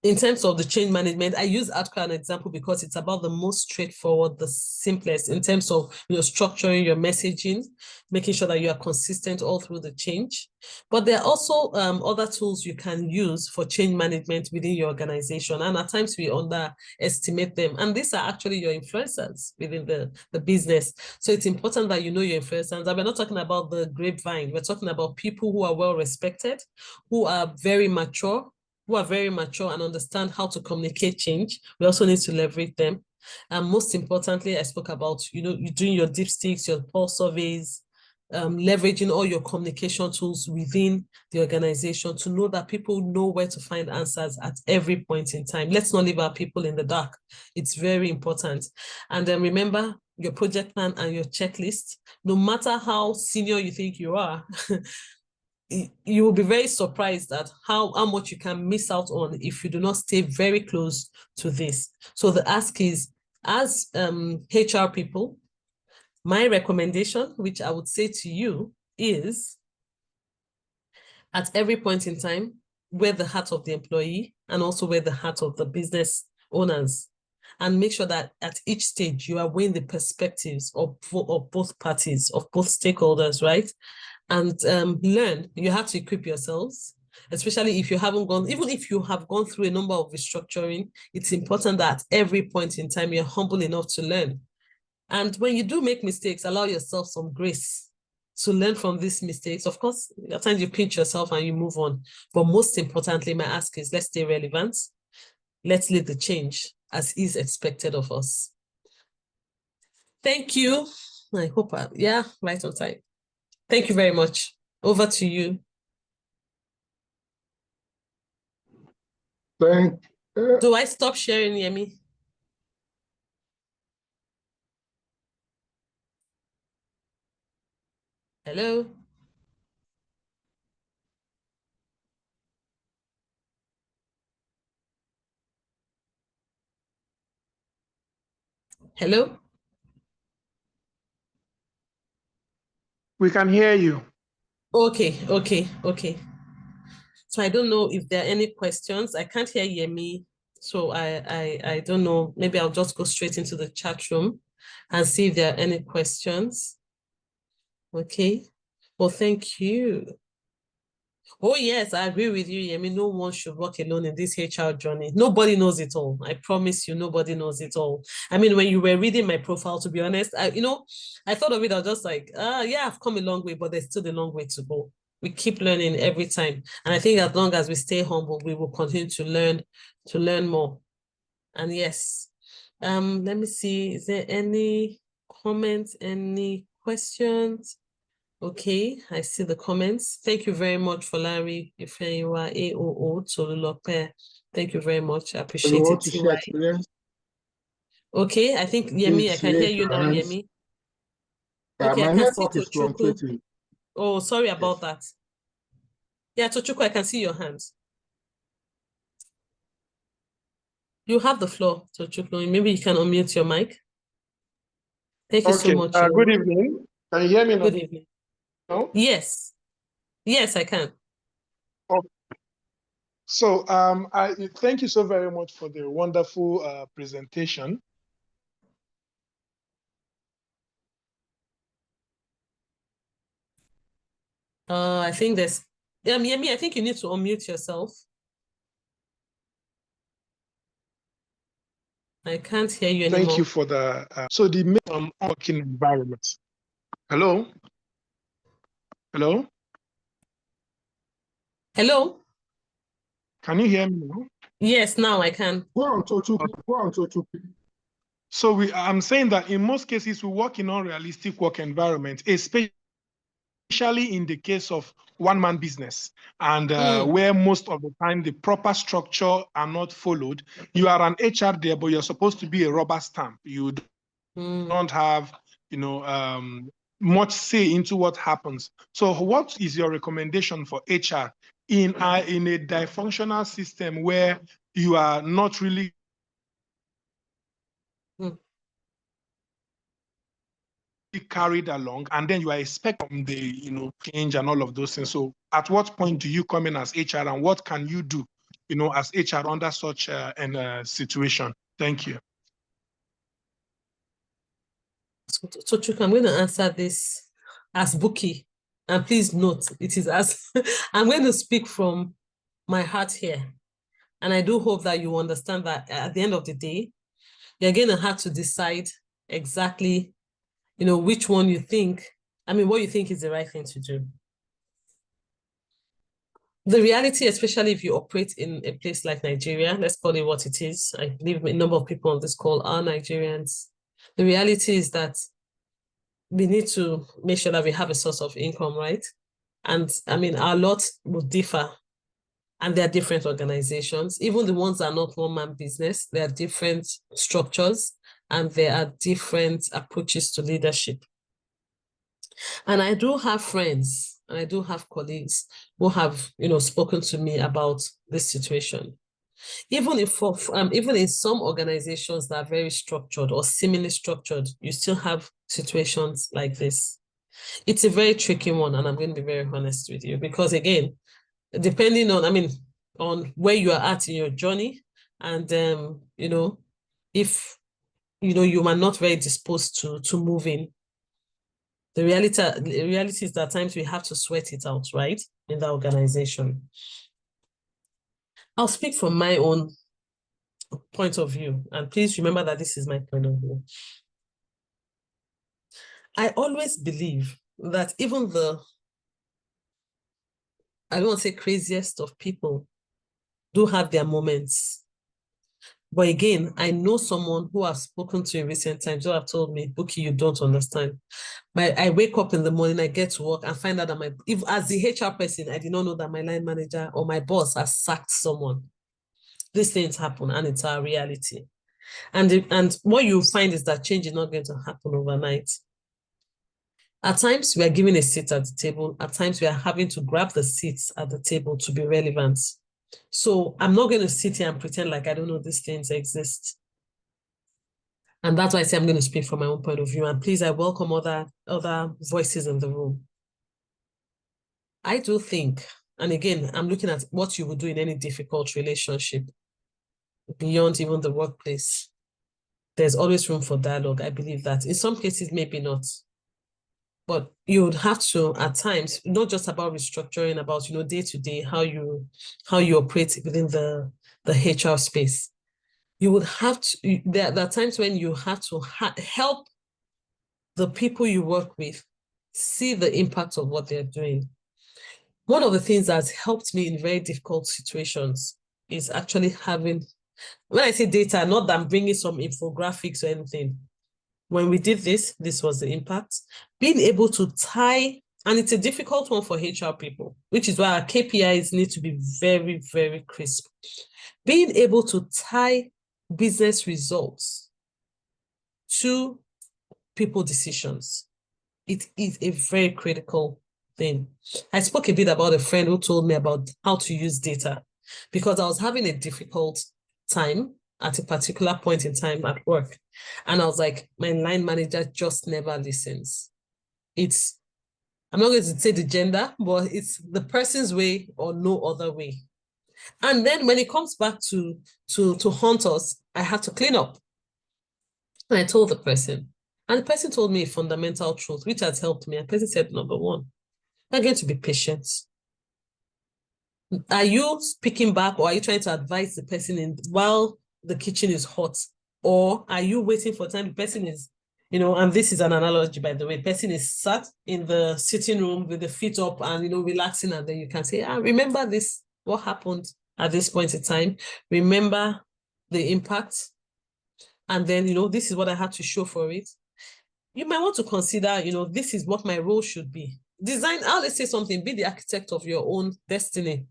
in terms of the change management, I use Atco as an example because it's about the most straightforward, the simplest in terms of structuring your messaging, making sure that you are consistent all through the change. But there are also other tools you can use for change management within your organization. And at times we underestimate them. And these are actually your influencers within the business. So it's important that you know your influencers. And we're not talking about the grapevine. We're talking about people who are well respected, who are very mature, and understand how to communicate change. We also need to leverage them. And most importantly, I spoke about, you doing your dipsticks, your pulse surveys, leveraging all your communication tools within the organization to know that people know where to find answers at every point in time. Let's not leave our people in the dark. It's very important. And then remember your project plan and your checklist. No matter how senior you think you are, you will be very surprised at how much you can miss out on if you do not stay very close to this. So the ask is, as HR people, my recommendation, which I would say to you, is at every point in time, wear the hat of the employee and also wear the hat of the business owners. And make sure that at each stage, you are weighing the perspectives of both parties, of both stakeholders, right? And learn. You have to equip yourselves, especially if you haven't gone, even if you have gone through a number of restructuring, it's important that at every point in time, you're humble enough to learn. And when you do make mistakes, allow yourself some grace to learn from these mistakes. Of course, at times you pinch yourself and you move on. But most importantly, my ask is, let's stay relevant. Let's lead the change as is expected of us. Thank you. I hope right on time. Thank you very much. Over to you. Do I stop sharing, Yemi? Hello? Hello? We can hear you. Okay. So I don't know if there are any questions. I can't hear Yemi. So I don't know. Maybe I'll just go straight into the chat room and see if there are any questions. Okay. Well, thank you. Oh, yes, I agree with you, Yemi. No one should work alone in this HR journey. Nobody knows it all. I promise you, nobody knows it all. I mean, when you were reading my profile, to be honest, I thought of it, I was just like, yeah, I've come a long way, but there's still a long way to go. We keep learning every time. And I think as long as we stay humble, we will continue to learn more. And yes, let me see, is there any comments, any questions? Okay, I see the comments. Thank you very much for Larry. If you are AOO Tolulope, thank you very much. I appreciate it. To share experience? Okay, I think Yemi, I can hear you now, Yemi. Okay, I can see Tochukwu. Oh, sorry about that. Yeah, Tochukwu, I can see your hands. You have the floor, Tochukwu. Maybe you can unmute your mic. Thank you so much. Good evening. Can you hear me now? Good evening. No? Yes, I can. Okay. So I thank you so very much for the wonderful presentation. I think there's Yemi, I think you need to unmute yourself. I can't hear you anymore. Thank you for the so the working environment. Hello? Can you hear me now? Yes, now I can. Go on, Tochukwu. So I'm saying that in most cases we work in unrealistic work environment, especially in the case of one-man business, and where most of the time the proper structure are not followed. You are an HR there, but you're supposed to be a rubber stamp. You don't have, much say into what happens. So what is your recommendation for HR in a dysfunctional system where you are not really carried along, and then you are expecting the change and all of those things? So at what point do you come in as HR, and what can you do as HR under such a situation? Thank you. So Chuka, I'm going to answer this as Bookie. And please note, it is as I'm going to speak from my heart here. And I do hope that you understand that at the end of the day, you're going to have to decide exactly, which one you think, what you think is the right thing to do. The reality, especially if you operate in a place like Nigeria, let's call it what it is. I believe a number of people on this call are Nigerians. The reality is that we need to make sure that we have a source of income, right? And our lot will differ. And there are different organizations. Even the ones that are not one-man business, there are different structures and there are different approaches to leadership. And I do have friends and I do have colleagues who have, spoken to me about this situation. Even in some organizations that are very structured or similarly structured, you still have situations like this. It's a very tricky one, and I'm going to be very honest with you, because again, depending on where you are at in your journey, and if you are not very disposed to move in, the reality is that at times we have to sweat it out, right, in the organization. I'll speak from my own point of view, and please remember that this is my point of view. I always believe that even I don't want to say craziest of people do have their moments. But again, I know someone who I've spoken to in recent times who have told me, Bookie, you don't understand. I wake up in the morning, I get to work and find out that if as the HR person, I did not know that my line manager or my boss has sacked someone. These things happen and it's our reality. And what you find is that change is not going to happen overnight. At times, we are given a seat at the table. At times, we are having to grab the seats at the table to be relevant. So I'm not going to sit here and pretend like I don't know these things exist. And that's why I say I'm going to speak from my own point of view. And please, I welcome other voices in the room. I do think, and again, I'm looking at what you would do in any difficult relationship beyond even the workplace. There's always room for dialogue. I believe that. In some cases, maybe not. But you would have to, at times, not just about restructuring, about day to day, how you operate within the HR space. You would have to. There are times when you have to help the people you work with see the impact of what they're doing. One of the things that's helped me in very difficult situations is actually having, when I say data, not that I'm bringing some infographics or anything. When we did this was the impact. Being able to tie, and it's a difficult one for HR people, which is why our KPIs need to be very, very crisp. Being able to tie business results to people decisions, it is a very critical thing. I spoke a bit about a friend who told me about how to use data because I was having a difficult time at a particular point in time at work. And I was like, my line manager just never listens. I'm not going to say the gender, but it's the person's way or no other way. And then when it comes back to haunt us, I had to clean up. And I told the person, and the person told me a fundamental truth, which has helped me. And the person said, number one, you're going to be patient. Are you speaking back or are you trying to advise the person while the kitchen is hot? Or are you waiting for time the person is, and this is an analogy, by the way, the person is sat in the sitting room with the feet up and, relaxing, and then you can say, remember this, what happened at this point in time? Remember the impact? And then, this is what I had to show for it. You might want to consider, this is what my role should be. Let's say something, be the architect of your own destiny.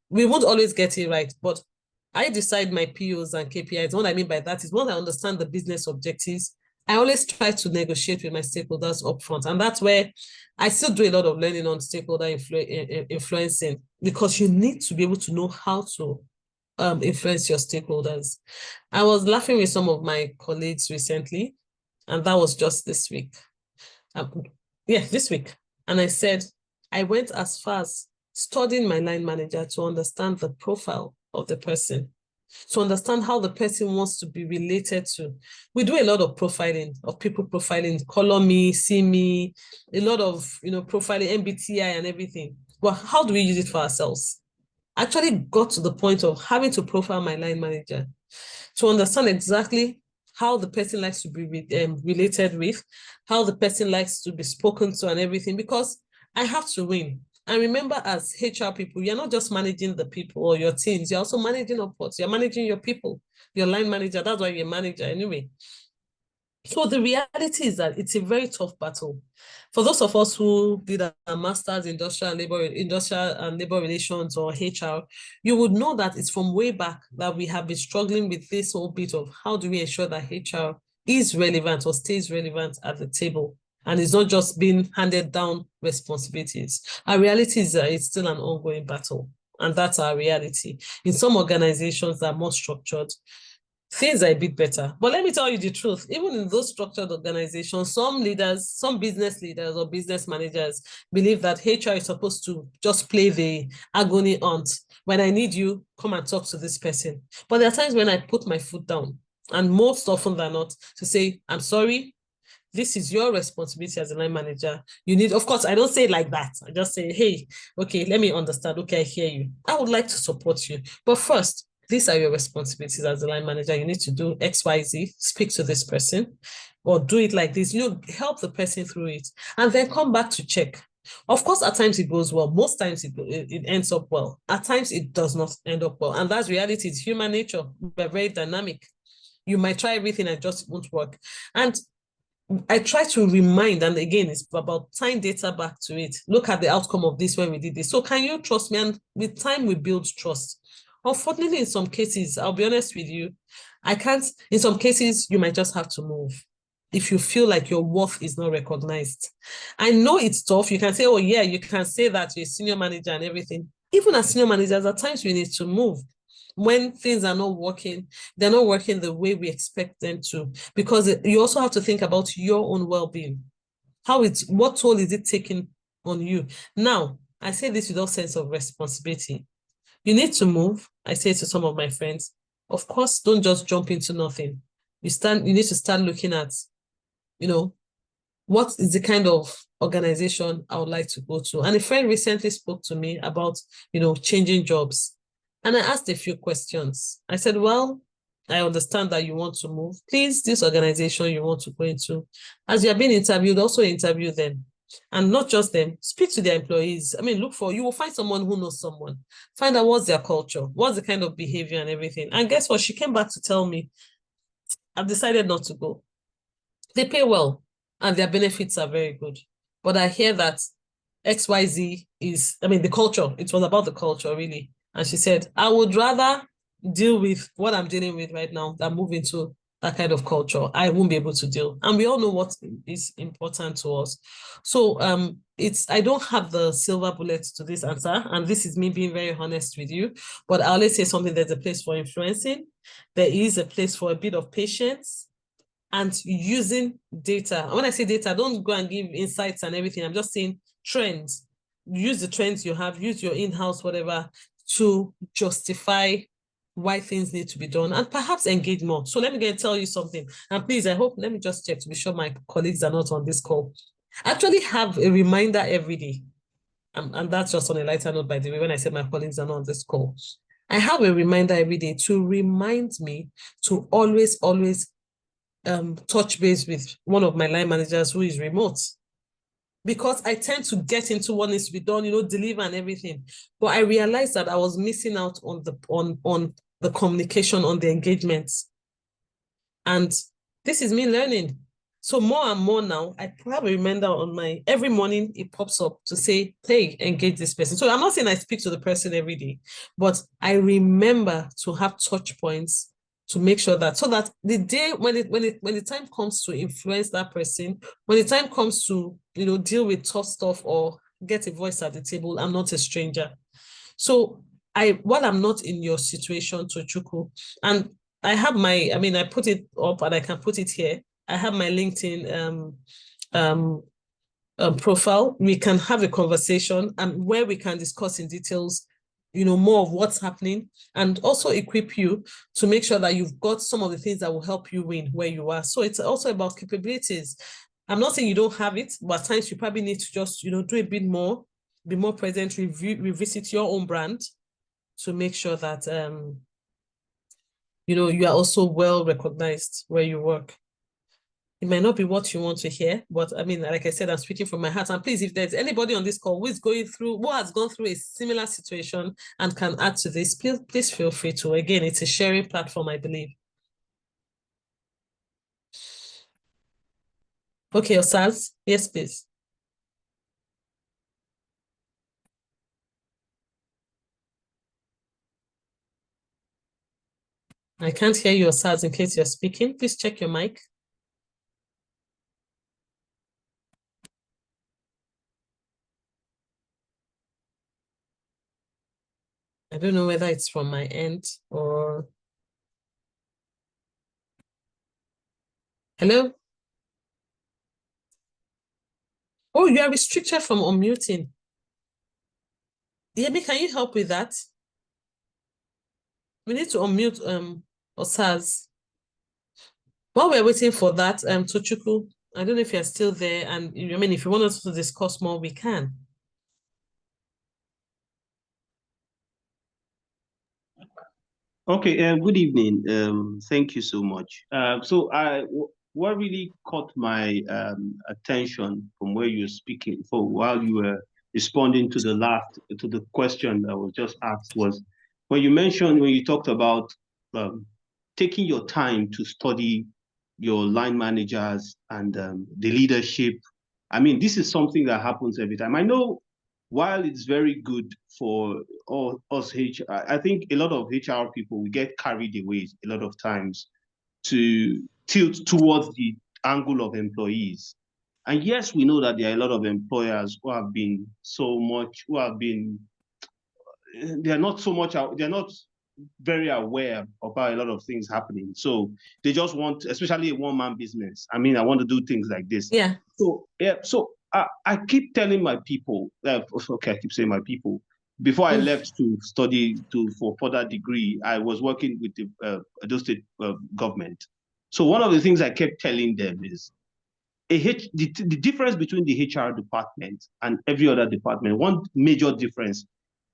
We won't always get it right, but I decide my POs and KPIs. What I mean by that is once I understand the business objectives, I always try to negotiate with my stakeholders upfront. And that's where I still do a lot of learning on stakeholder influencing, because you need to be able to know how to influence your stakeholders. I was laughing with some of my colleagues recently, and that was just this week. This week. And I said, I went as far as studying my line manager to understand the profile of the person, to understand how the person wants to be related to. We do a lot of profiling, of people profiling, color me, see me, a lot of, profiling, MBTI and everything. Well, how do we use it for ourselves? I actually got to the point of having to profile my line manager to understand exactly how the person likes to be related with, how the person likes to be spoken to and everything, because I have to win. And remember, as HR people, you're not just managing the people or your teams, you're also managing upwards. You're managing your people, your line manager. That's why you're a manager anyway. So the reality is that it's a very tough battle. For those of us who did a master's in industrial and labor relations or HR, you would know that it's from way back that we have been struggling with this whole bit of how do we ensure that HR is relevant or stays relevant at the table, and it's not just being handed down responsibilities. Our reality is that it's still an ongoing battle, and that's our reality. In some organizations that are more structured, things are a bit better. But let me tell you the truth, even in those structured organizations, some leaders, some business leaders or business managers believe that HR is supposed to just play the agony aunt. When I need you, come and talk to this person. But there are times when I put my foot down, and most often than not, to say, I'm sorry, this is your responsibility as a line manager. You need, of course, I don't say it like that. I just say, hey, okay, let me understand. Okay, I hear you. I would like to support you. But first, these are your responsibilities as a line manager. You need to do X, Y, Z, speak to this person, or do it like this, help the person through it, and then come back to check. Of course, at times it goes well. Most times it ends up well. At times it does not end up well. And that's reality. It's human nature. We're very dynamic. You might try everything and it just won't work. And I try to remind, and again, it's about tying data back to it. Look at the outcome of this when we did this. So can you trust me? And with time, we build trust. Unfortunately, in some cases, I'll be honest with you, I can't. In some cases, you might just have to move if you feel like your worth is not recognized. I know it's tough. You can say, oh yeah, you can say that you're a senior manager and everything. Even as senior managers, at times we need to move. When things are not working, they're not working the way we expect them to, because you also have to think about your own well-being. What toll is it taking on you? Now, I say this with all sense of responsibility. You need to move. I say to some of my friends, of course, don't just jump into nothing. You need to start looking at, what is the kind of organization I would like to go to? And a friend recently spoke to me about, changing jobs. And I asked a few questions. I said, well, I understand that you want to move. Please, this organization you want to go into, as you are being interviewed, also interview them. And not just them, speak to their employees. You will find someone who knows someone. Find out what's their culture, what's the kind of behavior and everything. And guess what? She came back to tell me, I've decided not to go. They pay well and their benefits are very good. But I hear that XYZ is, the culture. It was about the culture, really. And she said, I would rather deal with what I'm dealing with right now than move into that kind of culture. I won't be able to deal. And we all know what is important to us. So I don't have the silver bullet to this answer. And this is me being very honest with you. But I always say something, there's a place for influencing. There is a place for a bit of patience and using data. And when I say data, don't go and give insights and everything. I'm just saying trends. Use the trends you have, use your in-house, whatever, to justify why things need to be done and perhaps engage more. So let me tell you something. And please, let me just check to be sure my colleagues are not on this call. I actually have a reminder every day. And that's just on a lighter note, by the way, when I said my colleagues are not on this call. I have a reminder every day to remind me to always touch base with one of my line managers who is remote. Because I tend to get into what needs to be done, deliver and everything. But I realized that I was missing out on the communication, on the engagements. And this is me learning. So more and more now, I have a reminder on every morning it pops up to say, hey, engage this person. So I'm not saying I speak to the person every day, but I remember to have touch points to make sure that, so that the day when the time comes to influence that person, when the time comes to, deal with tough stuff or get a voice at the table, I'm not a stranger. So while I'm not in your situation, Tochukwu, and I have I put it up and I can put it here. I have my LinkedIn profile. We can have a conversation and where we can discuss in details more of what's happening, and also equip you to make sure that you've got some of the things that will help you win where you are. So it's also about capabilities. I'm not saying you don't have it, but at times you probably need to just, do a bit more, be more present, revisit your own brand to make sure that, you are also well recognized where you work. It might not be what you want to hear, but I mean, like I said, I'm speaking from my heart. And please, if there's anybody on this call who has gone through a similar situation and can add to this, please feel free to. Again, it's a sharing platform, I believe. Okay, Osaz, yes, please. I can't hear you, Osaz, in case you're speaking. Please check your mic. I don't know whether it's from my end or... Hello? Oh, you are restricted from unmuting. Yemi, can you help with that? We need to unmute Osaz. While we're waiting for that, Tochukwu, I don't know if you're still there, and I mean, if you want us to discuss more, we can. Okay, good evening. Thank you so much. What really caught my attention from where you're speaking for while you were responding to the question that was just asked was when you talked about taking your time to study your line managers and the leadership. I mean, this is something that happens every time. I know while it's very good for us HR, I think a lot of HR people, we get carried away a lot of times to tilt towards the angle of employees. And yes, we know that there are a lot of employers who have been they're not very aware about a lot of things happening. So they just want, especially a one-man business. I mean, I want to do things like this. Yeah. So I keep telling my people, I keep saying my people, before I left to study for further degree, I was working with the Edo State government. So one of the things I kept telling them is the difference between the HR department and every other department, one major difference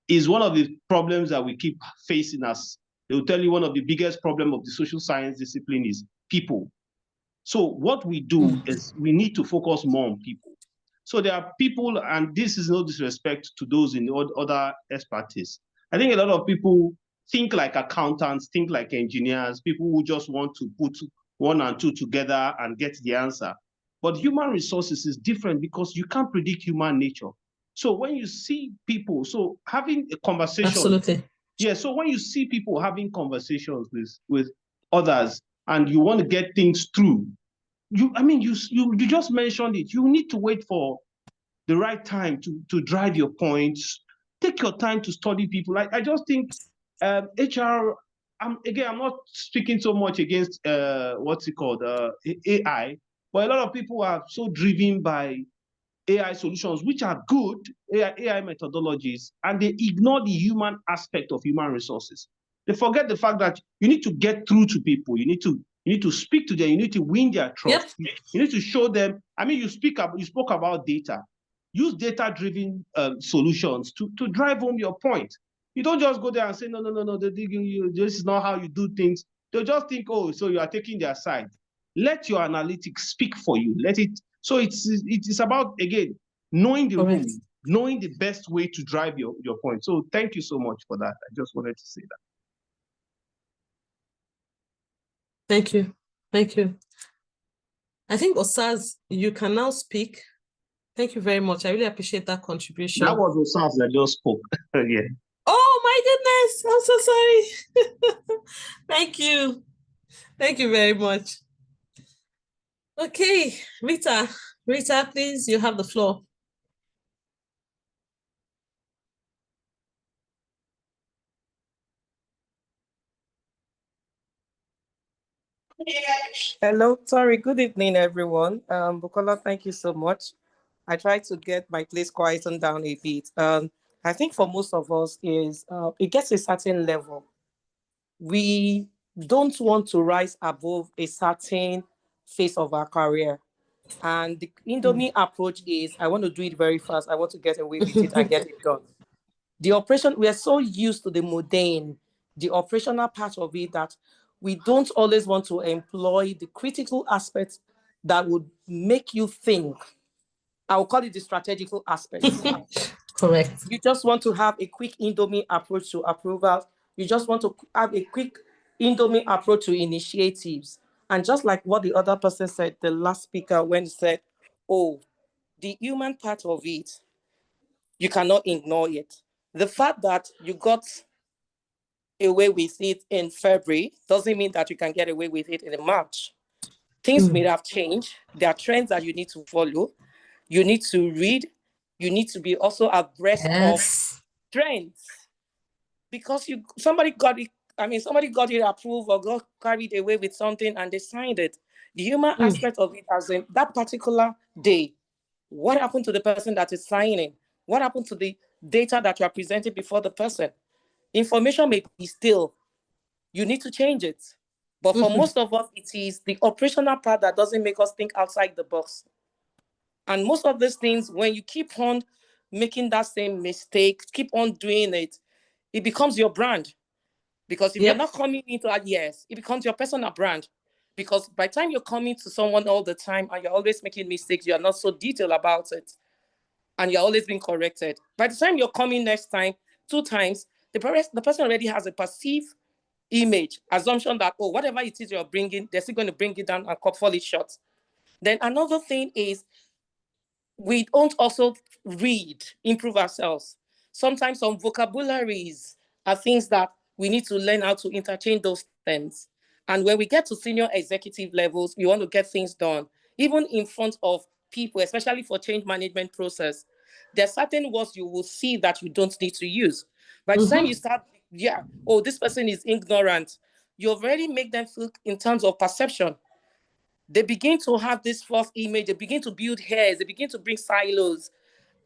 is one of the problems that we keep facing as, they will tell you one of the biggest problems of the social science discipline is people. So what we do is we need to focus more on people. So there are people, and this is no disrespect to those in other expertise. I think a lot of people think like accountants, think like engineers, people who just want to put 1 and 2 together and get the answer. But human resources is different because you can't predict human nature. So when you see people, so having a conversation. Absolutely. Yeah, so when you see people having conversations with others and you want to get things through, you just mentioned it. You need to wait for the right time to drive your points. Take your time to study people. I just think HR, I'm not speaking so much against what's it called, AI, but a lot of people are so driven by AI solutions, which are good, AI methodologies, and they ignore the human aspect of human resources. They forget the fact that you need to get through to people. You need to speak to them. You need to win their trust. Yep. You need to show them. I mean, you spoke about data. Use data-driven solutions to drive home your point. You don't just go there and say, no, this is not how you do things. They'll just think, oh, so you are taking their side. Let your analytics speak for you. So it's about, again, knowing the rules, knowing the best way to drive your point. So thank you so much for that. I just wanted to say that. Thank you. Thank you. I think, Osaz, you can now speak. Thank you very much. I really appreciate that contribution. That was Osaz that just spoke. Yeah. Oh my goodness. I'm so sorry. Thank you. Thank you very much. Okay, Rita, please, you have the floor. Hello, sorry. Good evening, everyone. Bukola, thank you so much. I tried to get my place quietened down a bit. I think for most of us is it gets a certain level. We don't want to rise above a certain phase of our career. And the Indomie approach is, I want to do it very fast. I want to get away with it and get it done. The operation, we are so used to the mundane, the operational part of it, that we don't always want to employ the critical aspects that would make you think. I will call it the strategical aspects. Correct. You just want to have a quick Indomie approach to approvals. You just want to have a quick Indomie approach to initiatives. And just like what the other person said, the last speaker, when he said, oh, the human part of it, you cannot ignore it. The fact that you got away with it in February doesn't mean that you can get away with it in March. Things may have changed. There are trends that you need to follow. You need to read. You need to be also abreast of trends. Because somebody got it approved or got carried away with something and they signed it. The human aspect of it, as in that particular day, what happened to the person that is signing? What happened to the data that you are presenting before the person? Information may be still. You need to change it. But for most of us, it is the operational part that doesn't make us think outside the box. And most of these things, when you keep on making that same mistake, keep on doing it, it becomes your brand. Because if you're not coming into it, it becomes your personal brand. Because by the time you're coming to someone all the time and you're always making mistakes, you're not so detailed about it. And you're always being corrected. By the time you're coming next time, 2 times, the person already has a perceived image, assumption that, oh, whatever it is you're bringing, they're still going to bring it down and fall it short. Then another thing is, we don't also improve ourselves. Sometimes some vocabularies are things that we need to learn how to interchange those terms. And when we get to senior executive levels, we want to get things done, even in front of people, especially for change management process. There are certain words you will see that you don't need to use. By the time you start, this person is ignorant, you've already made them feel in terms of perception. They begin to have this false image. They begin to build hairs. They begin to bring silos.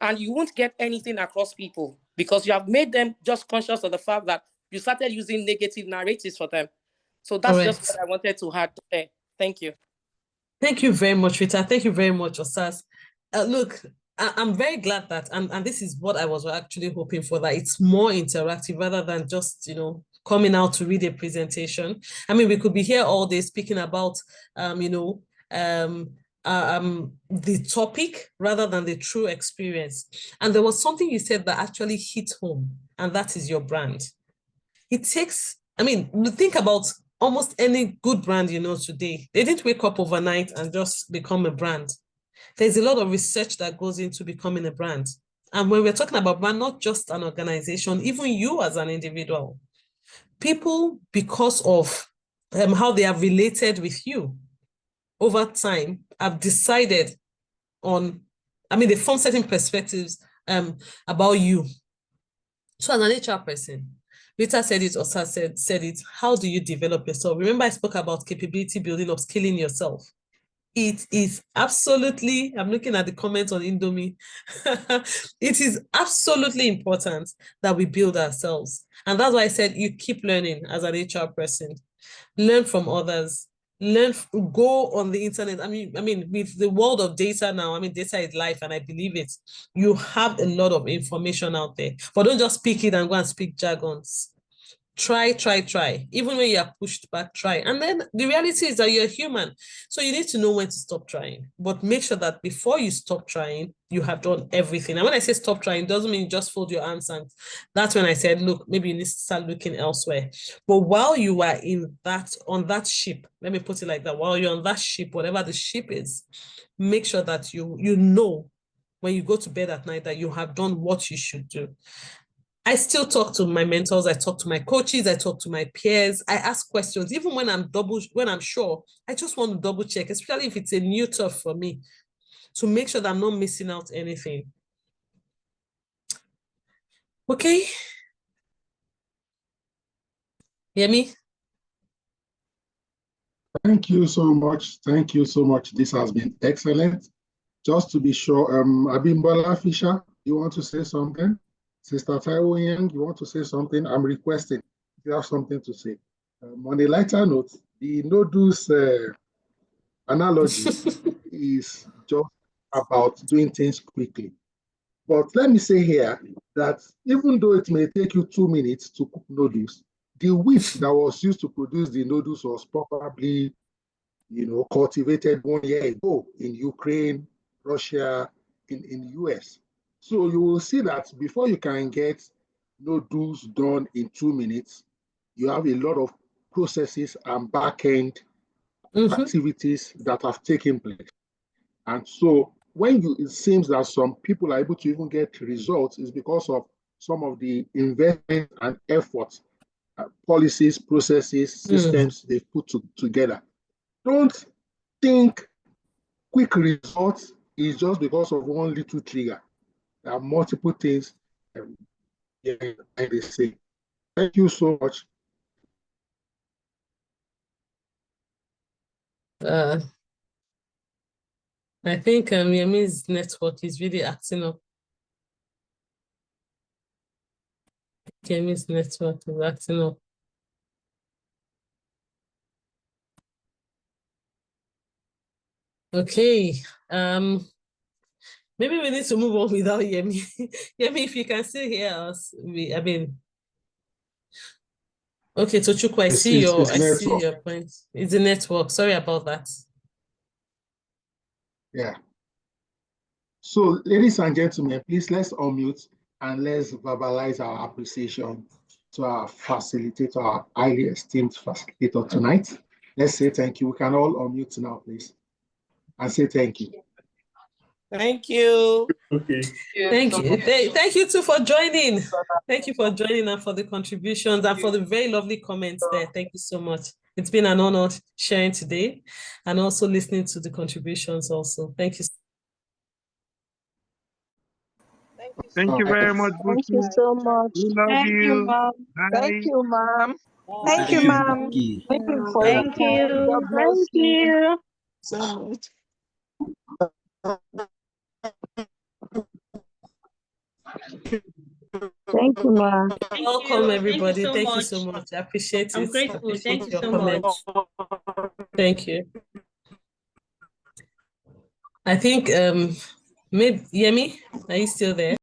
And you won't get anything across people because you have made them just conscious of the fact that you started using negative narratives for them. So that's just what I wanted to add there. Thank you. Thank you very much, Rita. Thank you very much, Osas. Look, I'm very glad that, and this is what I was actually hoping for, that it's more interactive rather than just, coming out to read a presentation. I mean, we could be here all day speaking about, the topic rather than the true experience. And there was something you said that actually hit home, and that is your brand. It takes, think about almost any good brand today. They didn't wake up overnight and just become a brand. There's a lot of research that goes into becoming a brand. And when we're talking about brand, not just an organization, even you as an individual, people, because of how they have related with you over time, have decided on, they form certain perspectives about you. So as an HR person, Rita said it, Osa said it, how do you develop yourself? Remember I spoke about capability building, upskilling yourself. It is absolutely, I'm looking at the comments on Indomie. It is absolutely important that we build ourselves. And that's why I said you keep learning as an HR person. Learn from others. Go on the internet. With the world of data now, data is life and I believe it. You have a lot of information out there, but don't just speak it and go and speak jargons. Try. Even when you are pushed back, try. And then the reality is that you're human. So you need to know when to stop trying. But make sure that before you stop trying, you have done everything. And when I say stop trying, it doesn't mean just fold your arms. And that's when I said, look, maybe you need to start looking elsewhere. But while you are on that ship, let me put it like that, while you're on that ship, whatever the ship is, make sure that you know when you go to bed at night that you have done what you should do. I still talk to my mentors, I talk to my coaches, I talk to my peers, I ask questions, even when I'm sure, I just want to double check, especially if it's a new turf for me, to make sure that I'm not missing out anything. Okay? Hear me? Thank you so much. Thank you so much. This has been excellent. Just to be sure, Abimbola Fisher, you want to say something? Sister Taiwo Yang, you want to say something? I'm requesting if you have something to say. On a lighter note, the noodles analogy is just about doing things quickly. But let me say here that even though it may take you 2 minutes to cook noodles, the wheat that was used to produce the noodles was probably, cultivated 1 year ago in Ukraine, Russia, in US. So you will see that before you can get noodles done in 2 minutes, you have a lot of processes and back-end activities that have taken place. And so it seems that some people are able to even get results is because of some of the investment and efforts, policies, processes, systems they've put together. Don't think quick results is just because of one little trigger. There are multiple things they say. Thank you so much. I think Yemi's network is really acting up. Yemi's network is acting up. Okay. Maybe we need to move on without Yemi. Yemi, if you can still hear us, okay, Tochukwu, I see your point. It's the network. Sorry about that. Yeah. So, ladies and gentlemen, please let's unmute and let's verbalize our appreciation to our facilitator, our highly esteemed facilitator tonight. Let's say thank you. We can all unmute now, please, and say thank you. Thank you. Okay. Thank you. Thank you too for joining. Thank you for joining and for the contributions and for the very lovely comments there. Thank you so much. It's been an honor sharing today and also listening to the contributions also. Thank you. Thank you very much, Thank Buki. you so much. We love Thank you, you. ma'am. Thank you, ma'am. Thank you, ma'am. Thank you for your Thank time. you. God bless you so much. Thank you, ma'am. Welcome, everybody. Thank you so much. I appreciate it. I'm grateful. Thank you so comments. Thank you. I think maybe Yemi, are you still there?